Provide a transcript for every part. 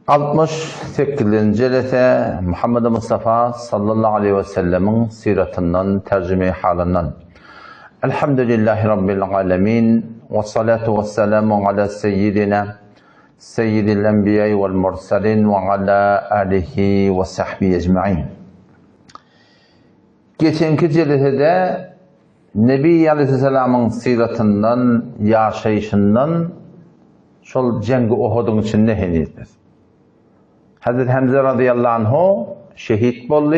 68. jelese Muhammed Mustafa sallallahu aleyhi ve sellemin siratından tercüme halinden. Elhamdülillahi Rabbil alemin ve salatu ve selamu ala seyyidina seyyidil enbiyayı vel mursalin ve ala alihi ve sahbihi ecma'in. Geçenki jelesede Nebi Aleyhisselam'ın siratından, yaşayışından şol cengi Uhud'un içinde henizdir. Hazreti Hamza radıyallahu anhu şehit boldu.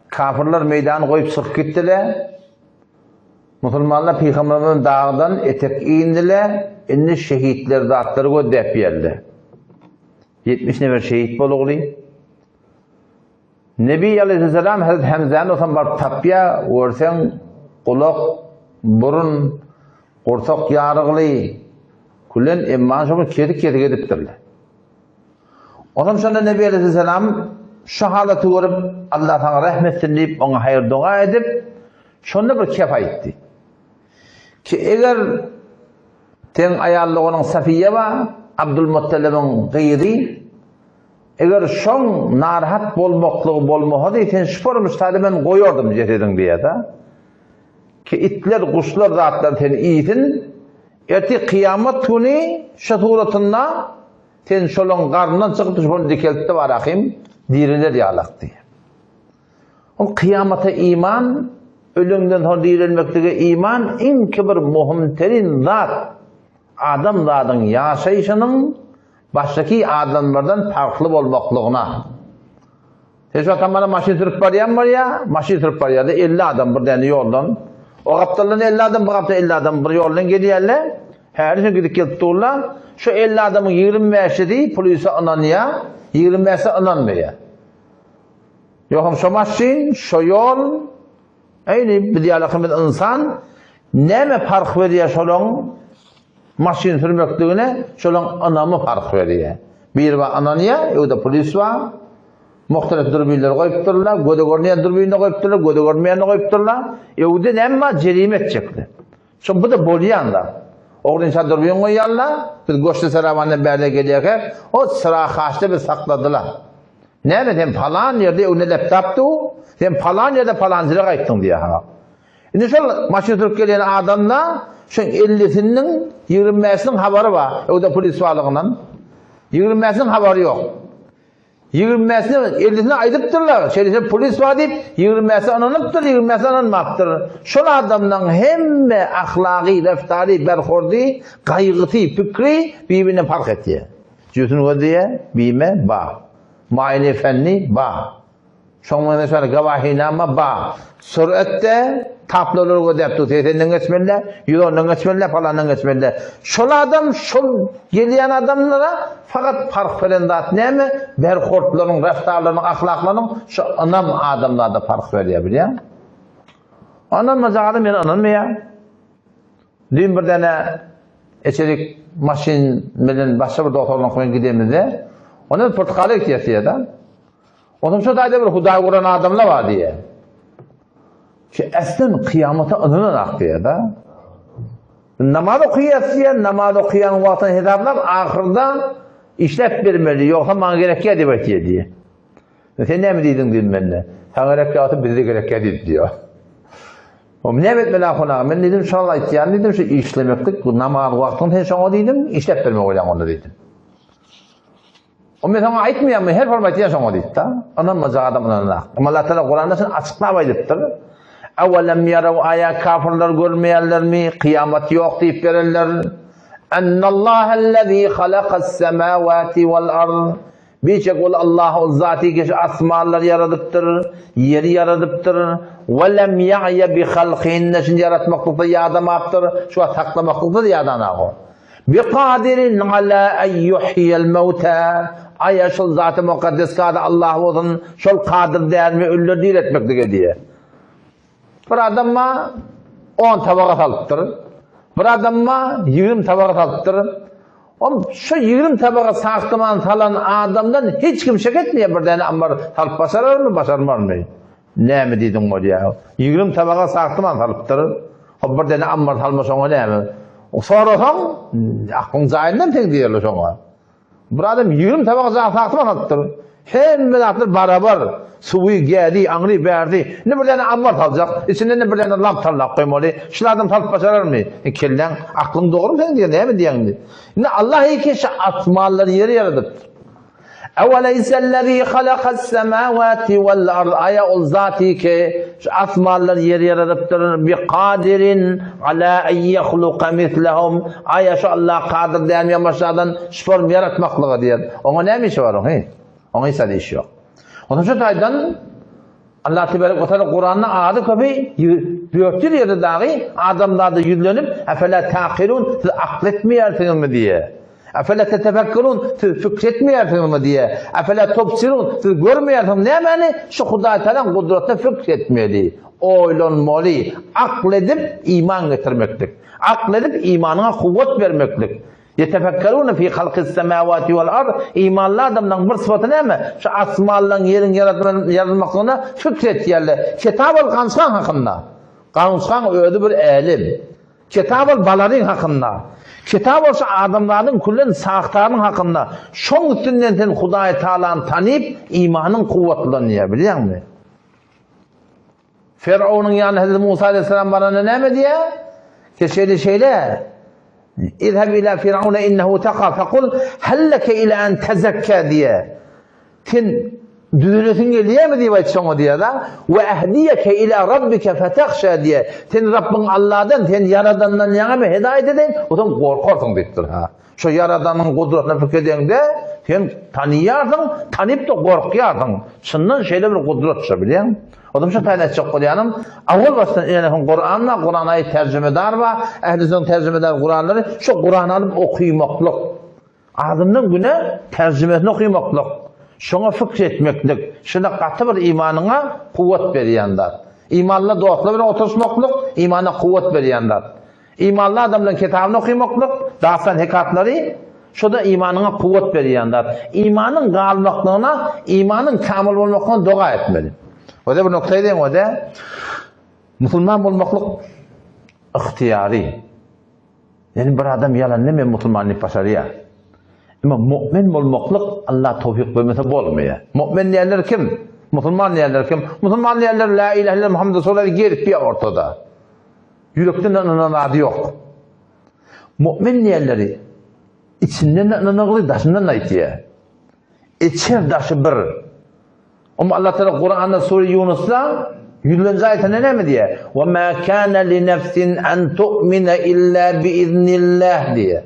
Kafirler meydanı koyup çıkıp gittiler. Musulmanlar Peygamber'in dağından etek iyindiler. Indi şehitler de atları gödep geldi. 70 nefer şehit boldu. Nebi Aleyhisselam Hazreti Hamza'nın otan bar tapya, orsen kulak, burun, ortak yarıglı, kullen emman şomu kedik ediptirler. Ondan sonra Nebi Aleyhisselam şu haleti görüp Allah'tan rahmetsin deyip ona hayır dua edip şunda bir kefa etti. Ki eğer ten ayarlığının Safiye var, Abdülmuttalib'in gıyri, eğer şon narahat bolmaklığı bolmağı deyten şüpharmış tali ben koyordum cesedin diye da. Ki itler, kuşlar, zatlar ten iyitin, erti kıyamet günü şaturatında ten şolun karnından çıkıp şunu dikeltti var akim, diriler yağlak diye. O kıyamete iman, ölümden sonra dirilmekteki iman, en kibir muhimterin zat, adam zatın yaşayışının baştaki adamlardan farklı olmaklığına. Şu an bana maşin sürüp var ya, maşin sürüp var ya da 50 adam bir tane yoldan. O kaptanların 50 adam, bu kaptan 50 adam bir yoldan gidiyorlar. Her şey gidip geldiler. Şu 50 adamın 25'i değil, polise ananıya, 25'i ananmaya. Yokum şu maşin, şu yol, aynı bir diyalakımız insan, ne mi fark veriyor şolun maşin sürmekliğine, şolun anamı fark veriyor. Bir var ananıya, o da polis var, muhtelif dürbünleri koyupturlar, göde görmeyen dürbünleri koyupturlar, göde görmeyeni koyupturlar, o da ne mi cerimet çekti. Şimdi bu da bolyanlar. Oğlun insan dürbün koyarlar, biz Goşlu Seravan'ın berde geliyorken, o sıra kaçtı bir sakladılar. Ne mi? Hem falan yerde onu laptoptu, hem falan yerde falancılık ettin diye. Şimdi şu maşın sürüp gelen adamlar, şu 50'sinin 25'sinin haberi var. O da polis varlığından. 25'sinin haberi yok. 20'sini 50'sini aydıptırlar. Şerifte polis var deyip 20'si ananıptır, 20'si ananmaptır. Şu adamdan hem ahlaki, reftari, berhordi, kaygısı, fikri birbirine fark etti. Cüsünü diye bime ba. Muayene fenni ba. Sonra sonra gavahinama ba. Surette tabloları ödepti. Teyzenin geçmeliler, yolunun geçmeliler, falanın geçmeliler. Şu adam, şu gelen adamlara fakat fark verendat ne mi? Berhortların, reftarların, ahlakların şu anam adamlarda fark veriyor biliyor. Anılmaz adam yani anılmıyor. Dün bir tane içerik maşin bilen başka bir doktorla koyun gidemedi. Onun portakalı ihtiyacı da. Onun şu da bir huday kuran adamlar var diye. Ki aslen kıyamete anılarak diye da. Namaz okuyasıya, namaz okuyan vaktin hesaplar ahırda işlep vermeli. Yoksa bana gerekli edebet diye. Sen ne mi dedin dedim ben de. Sen gerekli atıp bize gerekli edip diyor. O ne etmeli akına? Ben dedim şallah isteyen dedim şu işlemektik. Namaz vaktin sen şuna dedim. İşlep verme oylan onu dedim. O mesela aytmayan mı? Her format diye şuna dedim. Anılmaz adam anılmaz. Ama Allah Teala Kur'an'da sen açıklamaydıptır. Evvelem yarav aya kafirler görmeyenler mi? Kıyamet yok deyip verirler. Ennallâhellezî halakas semâvâti vel ard. Birçok ol Allah o zati ki asmanlar yaradıptır, yeri yaradıptır. Velem ya'ye bi halqinne şimdi yaratmaklıkta yadamaktır. Şu an taklamaklıkta yadanağı. Bi kadirin ala en yuhyel mevta. Aya şol zat-ı mukaddes kadı Allah olsun. Şol kadir değer mi ölüler değil etmekte diye. Bir adamma 10 tabağa salıptır. Bir adamma 20 tabağa salıptır. Şu 20 tabağa saktıman salan adamdan hiç kim şek etmiyor bir tane ama salıp başarır mı başarmar mı? Ne mi dedim o ya? 20 tabağa saktıman salıptır. Bir tane amma salma sonra ne mi? O sorasan aklın zayinden tek diyorlar sonra. Bir adam 20 tabak zahtaktım anlattır. Hem belatır barabar. Suyu geldi, angri verdi. Ne bir tane ambar alacak. İçinde ne bir tane lamp tarlak koymalı. Şunlardan tarıp başarır mı? Kellen aklın doğru mu sen diye ne mi diyen? Ne Allah iki şey atmaları yeri yaradı. Eveleyse'llezî halaka's-semâvâti vel-ard. Aya ol zati ki asmaları yeri yaratıptır. Bi kadirin ala en yahluqa mislehum. Aya şu Allah kadir diyen başlardan form yaratmaklığı diyen. Ona ne mi şey var o? Ona ise iş yok. Onun için aydan Allah Tebarek ve Teala Kur'an'da adı köpeği büyüktür yerde dahi adamlarda yüzlenip efele takirun siz akletmeyersiniz mi diye. Efele tetefekkerun siz fikretmeyersiniz mi diye. Efele topsirun siz görmeyersiniz. Ne yani? Şu Huda Teala'nın kudretine fikretmeli. Oylanmalı. Akledip iman getirmeklik. Akledip imanına kuvvet vermeklik. Yetefekkerûne fî halkis semâvâti vel ard. İmanlı adamdan bir sıfatı ne mi? Şu asmalların yerin yaratılmasına fikret yerle. Kitab-ı Kanskan hakkında. Kanskan öyle bir elim. Kitab-ı Baların hakkında. Kitab-ı adamların kullen sağıklarının hakkında. Şun üstünden sen Huda-i Teala'nı tanıyıp imanın kuvvetlerini biliyor musun? Firavun'un yani Hazreti Musa Aleyhisselam bana ne mi diye? Şeyle İzheb ila Firavun innehu taqa fekul helleke ila en tezekka diye. Sen düzülüsün geliyor mu diye başlama diye da ve ehdiyeke ila rabbike fetahşa diye. Sen Rabbin Allah'dan, sen Yaradan'dan yana mı hidayet edin? O zaman korkarsın bittir ha. Şu Yaradan'ın kudretine fikrediğinde sen tanıyarsın, tanıyıp da korkuyarsın. Şundan şeyle bir kudret şu biliyor musun? Odam şu tane çok koyanım. Avul baştan yani Kur'an'la Kur'an'ı tercümedar var. Ehlizon tercümedar Kur'anları şu Kur'an'ı alıp okuymaklık. Adımdan güne tercümesini okuymaklık. Şuna fikretmeklik. Şuna katı bir imanına kuvvet veriyenler. İmanla doğakla bir oturuşmaklık, imana kuvvet veriyenler. İmanlı adamların kitabını okuymaklık, dağısan hekatları, şu da imanına kuvvet veriyenler. İmanın galmaklığına, imanın kamil olmaklığına dua etmeli. O da bir noktayı diyeyim o da Müslüman olmaklık ihtiyari. Yani bir adam yalan ne mi Müslümanlık başarıya? Ama mümin olmaklık Allah tevfik vermese olmuyor. Mümin diyenler kim? Müslüman diyenler kim? Müslüman diyenler la ilahe illallah Muhammed Resulullah gerip bir ortada. Yürekten inanadı yok. Mümin diyenleri içinden inanıglı daşından da itiye. İçer daşı bir. Ama Allah Teala Kur'an'da Sure Yunus'ta 100. ayetinde ne mi diye? وَمَا كَانَ لِنَفْسٍ أَنْ تُؤْمِنَ إِلَّا بِإِذْنِ اللّٰهِ diye.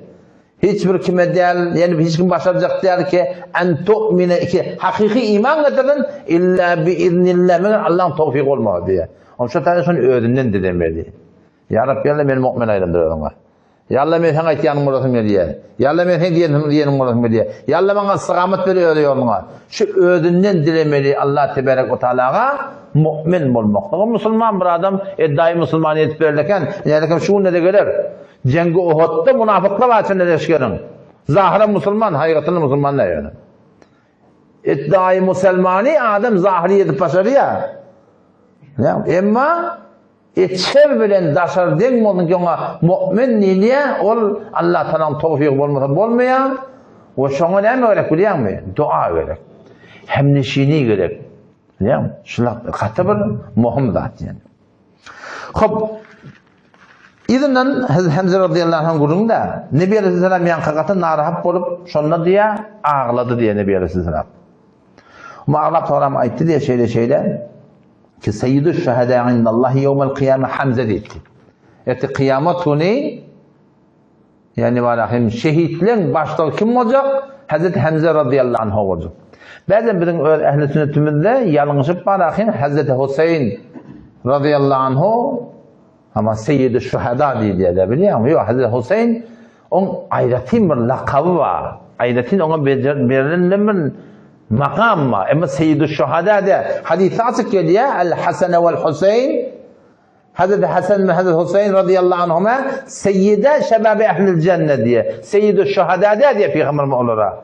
Hiçbir kime değil, yani hiç kim başaracak değil ki en tu'mine ki hakiki iman getirin illa biiznillah Allah'ın tevfik olmağı diye. Onun şu tane şunu öğüdünden de demeli. Ya Rabbi Allah beni mümin ayırındır ona. Ya Allah beni sana ihtiyanım olasın diye. Ya Allah beni diyenim olasın diye. Ya Allah bana sıkamet veriyor yoluna. Şu öğüdünden dilemeli Allah Tebarek ve Teala'ya mümin olmak. Müslüman bir adam iddiayı Müslümaniyet verirken yani şu ne de gelir? Cengi Uhud'da münafıklar var içinde leşkerin. Zahire Müslüman, hakikatinde Müslüman ne yani? İddiayı Müslümani adam zahiri edip başarıya. Ama içer bilen daşar den olun ki ona mümin niye ol Allah Teala'nın tevfik olmasa olmayan ve şuna ne gerek biliyor musun? Dua gerek. Hemnişini gerek. Biliyor musun? Şuna katı bir mühim zat yani. Hop. İzinden Hamza radıyallahu anh gurunda Nebi Aleyhisselam yankakatı narahat olup şunla diye ağladı diye Nebi Aleyhisselam. Ama Allah Teala ayette diye şeyle ki seyyidü şehada indallahi yevmel kıyame Hamza dedi. Yani kıyamet günü yani varahim şehitlerin başta kim olacak? Hazreti Hamza radıyallahu anh olacak. Bazen bizim ehl-i sünnetimizde yanlışıp varahim Hazreti Hüseyin radıyallahu anh ama Seyyid-i Şuhada diye de biliyor musun? Yok Hazreti Hüseyin onun ayretin bir lakabı var. Ayretin ona verilen bir makam var. Ama Seyyid-i Şuhada de hadis-i açık geliyor. El-Hasan vel-Hüseyin Hazreti Hasan ve Hazreti Hüseyin radıyallahu anhuma Seyyide şebabi ehl-i cennet diye. Seyyid-i Şuhada diye Peygamber olara.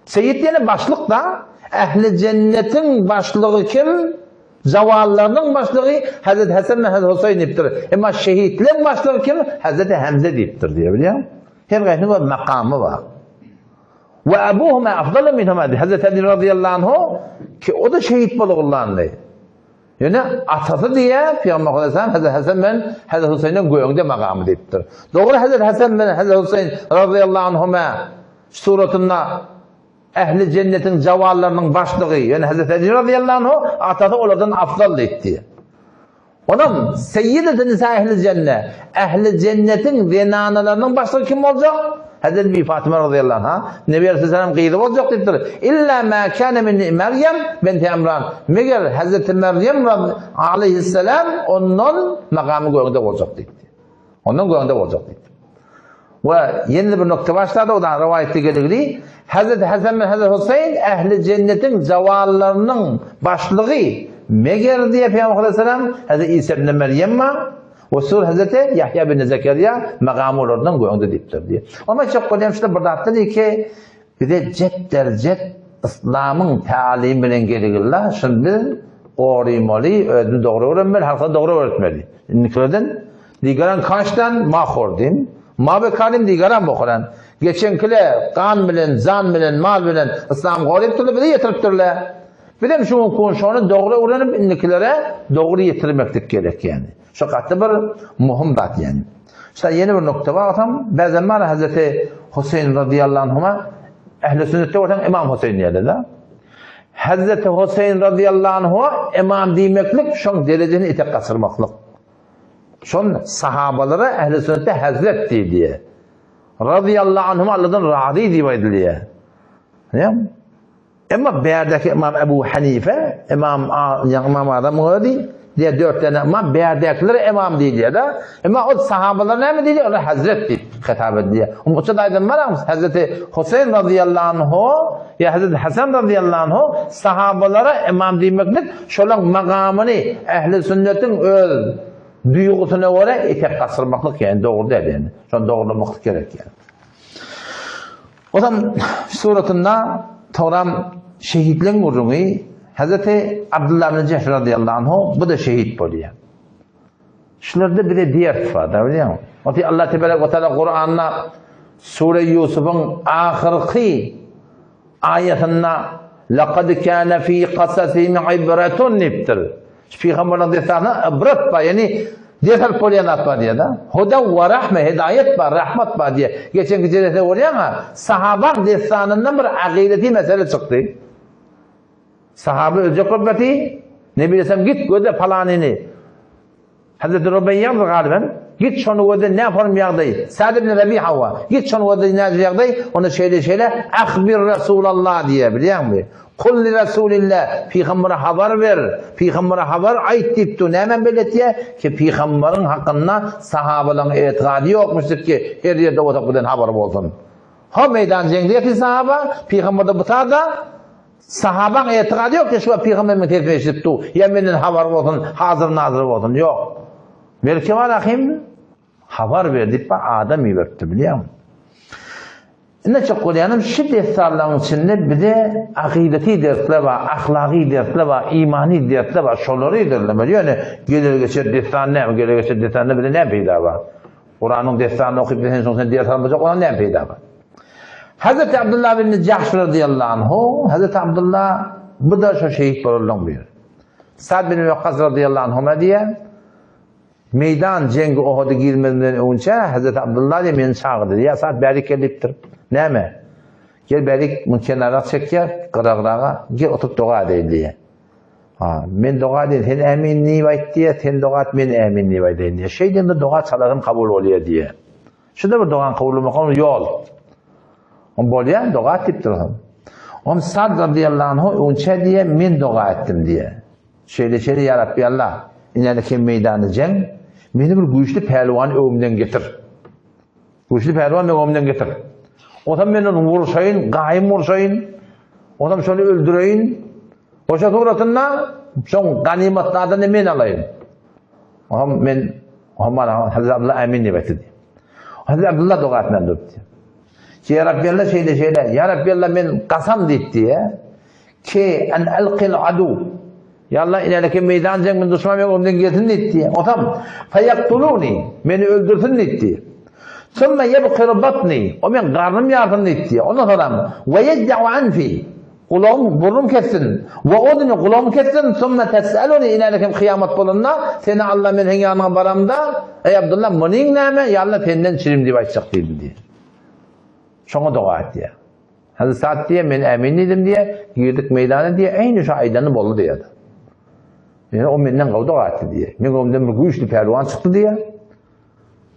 Seyyid yani başlık da ehl-i cennetin başlığı kim? Zavallarının başlığı Hazreti Hasan ve Hazreti Hüseyin iptir. Ama şehitlerin başlığı kim? Hazreti Hamza deyiptir diye biliyor musun? Her gayrının bir makamı var. Ve ebuhuma afdalu minhuma. Hazreti Ali radıyallahu anhu ki o da şehit bulunlandı. Yani atası diye Peygamber Aleyhisselam Hazreti Hasan ben Hazreti Hüseyin'in göğünde makamı deyiptir. Doğru Hazreti Hasan ben Hazreti Hüseyin radıyallahu anhuma suratında ehli cennetin cevallarının başlığı yani Hazreti Ali radıyallahu anhu atası onlardan afdal etti. Onun seyyid-i nisa ehli cennet. Ehli cennetin zenanalarının başlığı kim olacak? Hazreti bir Fatıma radıyallahu anha Nebi Aleyhisselam kıydı olacak dediler. İlla ma kana min Meryem binti Emran. Meğer Hazreti Meryem aleyhisselam onun makamı göğünde olacak dedi. Onun göğünde olacak dedi. Ve yeni bir nokta başladı o da rivayette geldiği Hazreti Hasan ve Hazreti Hüseyin ehli cennetin cevallarının başlığı meğer diye Peygamber Aleyhisselam Hazreti İsa ibn Meryem ve sur Hazreti Yahya bin Zekeriya makamı oradan göğünde deyiptir diye. Ama çok kolayım şurada burada dedi ki bir de cet İslam'ın talim bilen gelirler. Şimdi öğrenmeli, özünü doğru öğrenmeli, halka doğru öğretmeli. Niklerden diğeran kaçtan mahor diyeyim. Ma bekalim diğeran bokuran. Geçenkile kan bilen, zan bilen, mal bilen İslam galiptirle bir de yetiriptirle. Bir de şu konuşanı doğru öğrenip indikilere doğru yetirmektik gerek yani. Şu katta bir muhim bat yani. İşte yeni bir nokta var tam. Bazen bana Hazreti Hüseyin radıyallahu anhuma ehl-i sünnette ortam İmam Hüseyin yerdi de. Hazreti Hüseyin radıyallahu anhu imam demeklik şun dereceni itek kasırmaklık. Şun sahabalara ehl-i sünnette Hazret diye. Radıyallahu anhuma Allah'tan razı diye ediliyor. Ama berdeki İmam Ebu Hanife, İmam Adam Muhadi diye 4 tane imam berdekileri imam diye de. Ama o sahabalar ne mi diye? Onlar Hazret diye hitap ediyor. Onun için aydın var mı? Hazreti Hüseyin radıyallahu anhu ya Hazreti Hasan radıyallahu anhu sahabalara imam demeklik şolan makamını ehli sünnetin öz duygusuna göre itek kasırmaklık yani doğru değil yani. Şunu doğrulamak gerek yani. O zaman suratında Tavram şehitlerin uğrunu Hazreti Abdullah bin Cehş radıyallahu anhu bu da şehit oluyor. Şunlarda bir de diğer var biliyor musun? Oti Allah Teala ve Teala Kur'an'da Sure Yusuf'un ahirki ayetinde لَقَدْ كَانَ ف۪ي قَسَسِهِمْ عِبْرَةٌ niptir. Peygamber'in destanı ibret var yani diğer polyanat var diye da. Huda ve rahme, hidayet var, rahmet var diye. Geçen gecede oraya ama sahaban destanından bir akideti mesele çıktı. Sahabe ölçek kuvveti Nebi Aleyhisselam git göde falanını Hazreti Rubeyya'dır galiben git şunu göde ne yapalım yağdayı Sa'd ibn Rabi'a var git şunu göde ne yağdayı onu şeyle akbir Resulallah diye biliyor musun? Kul li Resulillah Peygamber'e haber ver Peygamber'e haber ait deyipti hemen belirtiyor ki Peygamber'in hakkında sahabelerin itiqadı yokmuştur ki her yerde o takıdan haber olsun. Ha meydan cengliyeti sahaba Peygamber'de bu tarzda sahaban itiqadı yok ki şu Peygamber'in tercih edipti. Yemenin haber olsun, hazır nazır olsun. Yok. Belki var akım haber verdik bak adam verdi biliyor musun? Ne çok kolayım şu derslerin içinde bir de akideti dersler var, ahlaki dersler var, imani dersler var, şoları derler. Yani gelir geçer dersler ne? Gelir geçer dersler bir de ne peyda var? Kur'an'ın derslerini okuyup en son ders almayacak ona ne peyda var? Hazreti Abdullah bin Cahş radıyallahu anhu, Hazreti Abdullah bu da şu şehit buyuruyor. Sa'd bin Vakkas radıyallahu anhuma diye meydan cengi Uhud'a girmeden önce Hazreti Abdullah diye beni çağırdı. Ya Sa'd beri geliptir. Ne mi? Gel beri kenara çekiyor, kırıklığa, gel oturup dua edeyim diye. Ben dua edeyim, sen eminliği var diye, sen dua et, ben eminliği var diye. Şeyden de dua çalarım kabul oluyor diye. Şurada bir dua kabul olmak yol. On böyle dua ettiptir. On Sa'd radıyallahu anhu önce diye men dua ettim diye. Şeyle ya Rabbi Allah, inelike meydanı cenk, beni bir güçlü pehlivan övümden getir. Güçlü pehlivan övümden getir. O zaman beni vuruşayın, gayim vuruşayın. O zaman şöyle öldüreyim. O şaturatında son ganimetlerden emin alayım. O zaman ben Hazreti Abdullah emin nibeti. Hazreti Abdullah dua etmem durdu. Ki ya Rabbi Allah şeyle ya Rabbi Allah ben kasam deyip diye ki en elqil adu ya Allah ineleke meydan cenk ben düşman yok ondan gelsin deyip diye o tam feyaktuluni beni öldürsün deyip diye Sonra yebqir batni. O men karnım yardım etti. Ondan sonra ve yed'u anfi. Kulağım burnum kessin. Ve odunu kulağım kessin. Sonra tes'eluni inalekem kıyamet bulunna. Seni Allah men yanına baramda. Ey Abdullah munin näme? Ya Allah senden çirim diye başlayacak dedi diye. Şoňa dua etdi. Hazır saat diye men emin idim diye girdik meydana diye aynı şu aydanı boldu diyordu. Yani o menden dua etti diye. Men ondan bir güçlü pervan çıktı diye.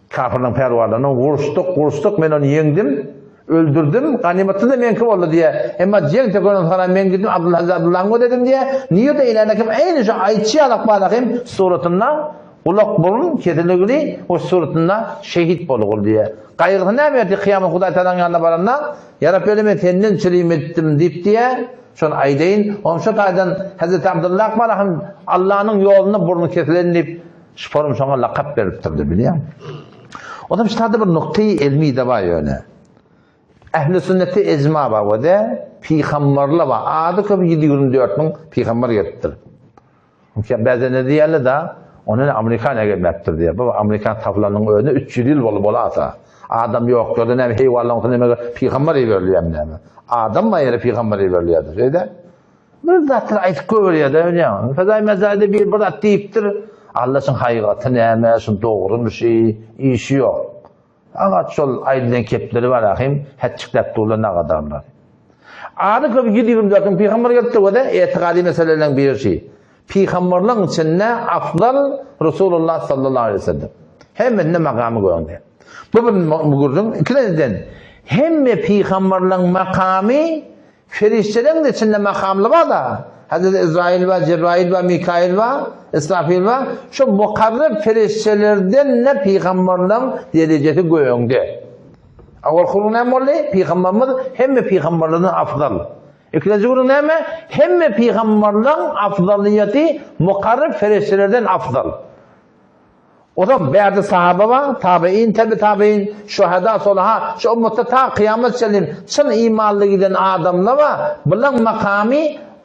Kafirden pervarlarına vuruştuk, men onu yendim, öldürdüm, ganimetini de menki oldu diye. Ama cenk tekonan sonra men gittim, Abdullah'ın dedim diye. Niye de ilerlekim, aynı şu ayçı alak bağlakayım suratında, ulak burun, kediligini, o suratında şehit bolugul diye. Kaygıda ne verdi kıyamet Huday Talan yanına baranla? Ya Rabbi ölüme senden çirim ettim deyip diye. Şunu aydeyin, şu aydan Hazreti Abdullah bağlakayım, Allah'ın yolunu burnu kesilen deyip, şuforum şuna lakap veriptirdi biliyor musun? O da işte bir noktayı ilmi de var yani. Ehl-i sünneti ecma var o da peygamberler var. Adı kabul 724 bin peygamber gettir. Bazen ne diyorlar da onun Amerikan'a gelmektir diye. Bu Amerikan taflarının önünde 300 yıl bolu ata. Adam yok gördü ne heyvanların ne peygamber veriliyor hem ne. Adam mı yere peygamber veriliyordu. Öyle. Bir zatlar ayet görüyor da öyle. Fazay mezarda bir burada deyiptir. Allah'ın haykatı neymesin, doğru bir şey, işi yok. Ama şol aydın kepleri var ahim, hetçiklep doğru ne kadarlar. Adı köpü gidiyorum zaten, Peygamber geldi o da etikadi meselelerin bir şey. Peygamberlerin içinde afdal Resulullah sallallahu aleyhi ve sellem. Hemen ne makamı koyun diye. Bu bir gördüm, ikinciden hem Peygamberlerin makamı, feriştelerin de içinde makamlı var da, Hazreti İsrail var, Cebrail var, Mikail var, İsrafil var. Şu mukarreb feriştelerden ne peygamberlerin derecesi göğünde. Awal kurun hem oldu, peygamberimiz hem peygamberlerin afdal. İkinci kurun hem peygamberlerin afdaliyeti mukarreb feriştelerden afdal. O da beyazı sahabe var, tabi'in, tabi'in, şuhada, solaha, şu ümmette ta kıyamet çelim, çın imanlı giden adamla var, bunların makamı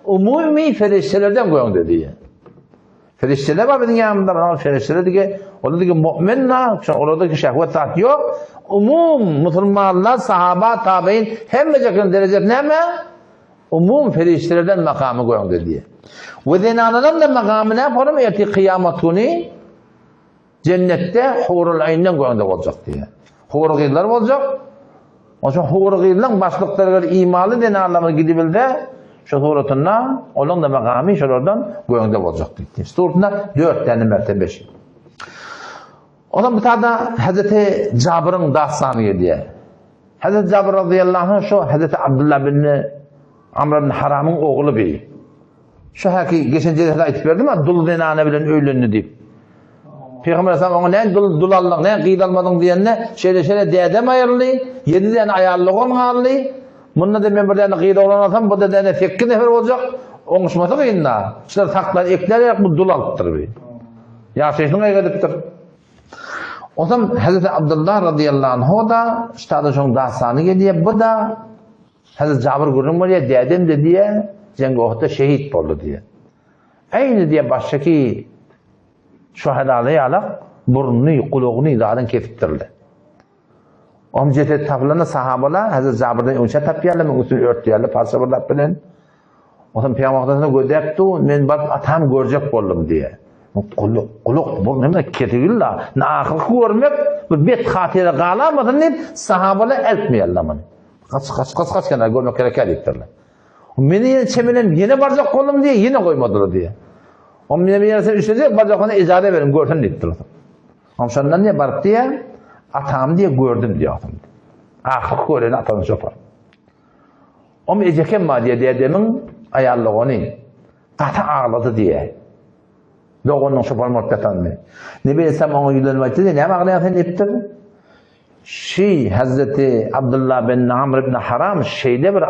umumi feriştelerden koyun dedi. Ferişteler var benim yanımda, ferişteler diye, oradaki müminler, oradaki şehvet taht yok, umum Müslümanlar, sahaba, tabi'in, hem mecakın derecet ne mi? Umum feriştelerden makamı koyun dedi. Ve zinanların da makamı ne yapalım? Erti kıyametini, cennette hurul ayından koyunda olacak diye. Hurul gıyırlar olacak. O zaman hurul gıyırların başlıkları imalı denarlarına gidibildi. Şu suratında onun da makamı şuradan koyunda olacak diye. Suratında 4 tane mertebe şey. O zaman bir tane Hazreti Cabir'in dastanı diye. Hazreti Cabir radıyallahu anh şu Hazreti Abdullah bin Amr bin Haram'ın oğlu bir. Şu haki geçince de ayet verdim ama dul denane bilen öylünü deyip. Peygamber Aleyhisselam ona ne dulallık, ne kıydalmadın diyenle şöyle dedem ayarlı, 7 tane ayarlı on ayarlı. Bununla da ben bir tane kıyda olansam, bu da tane 8 nefer olacak. Onuşması kıyında. İşte taklar, ekler, bu dulalıktır bir. Yaşayışını kaygıdıktır. O zaman Hazreti Abdullah radıyallahu anh o da, işte adı şunun dastanı geliyor, bu da Hazreti Cabir Gürrüm var ya, dedem de diye, Cengi Uhud'da şehit oldu diye. Aynı diye baştaki şuhadalı alak burnunu, kuluğunu idadan kesiptirdi. O ceset taflarına sahabalar Hazreti Cabir'den önce tapıyarlar, usul örtüyarlar, pasabırlar bilen. O zaman Peygamber'den gödekti, ben bak atam görecek oldum diye. Kuluk, bu ne ketigilla, nakıl görmek, bet hatire kalamadın deyip sahabalar eltmeyarlar bana. Kaç kenar görmek gereker deyiptirler. Beni yine çemelen yine barcak oldum diye yine koymadılar diye. Onun bir yersen üstüne bacaklarına icade verin, görsün deyiptirler. Ondan ne barıp diye, atam diye gördüm diye atam. Ah, göreni atanı şofar. Onun eceken ma diye dedemin ayarlığını, kata ağladı diye. Doğunun şofar muhtemelen. Ne bilsem onu yüzlenmekte diye, ne ağlayan deyiptirdi? Hazreti Abdullah bin Amr bin Haram şeyde bir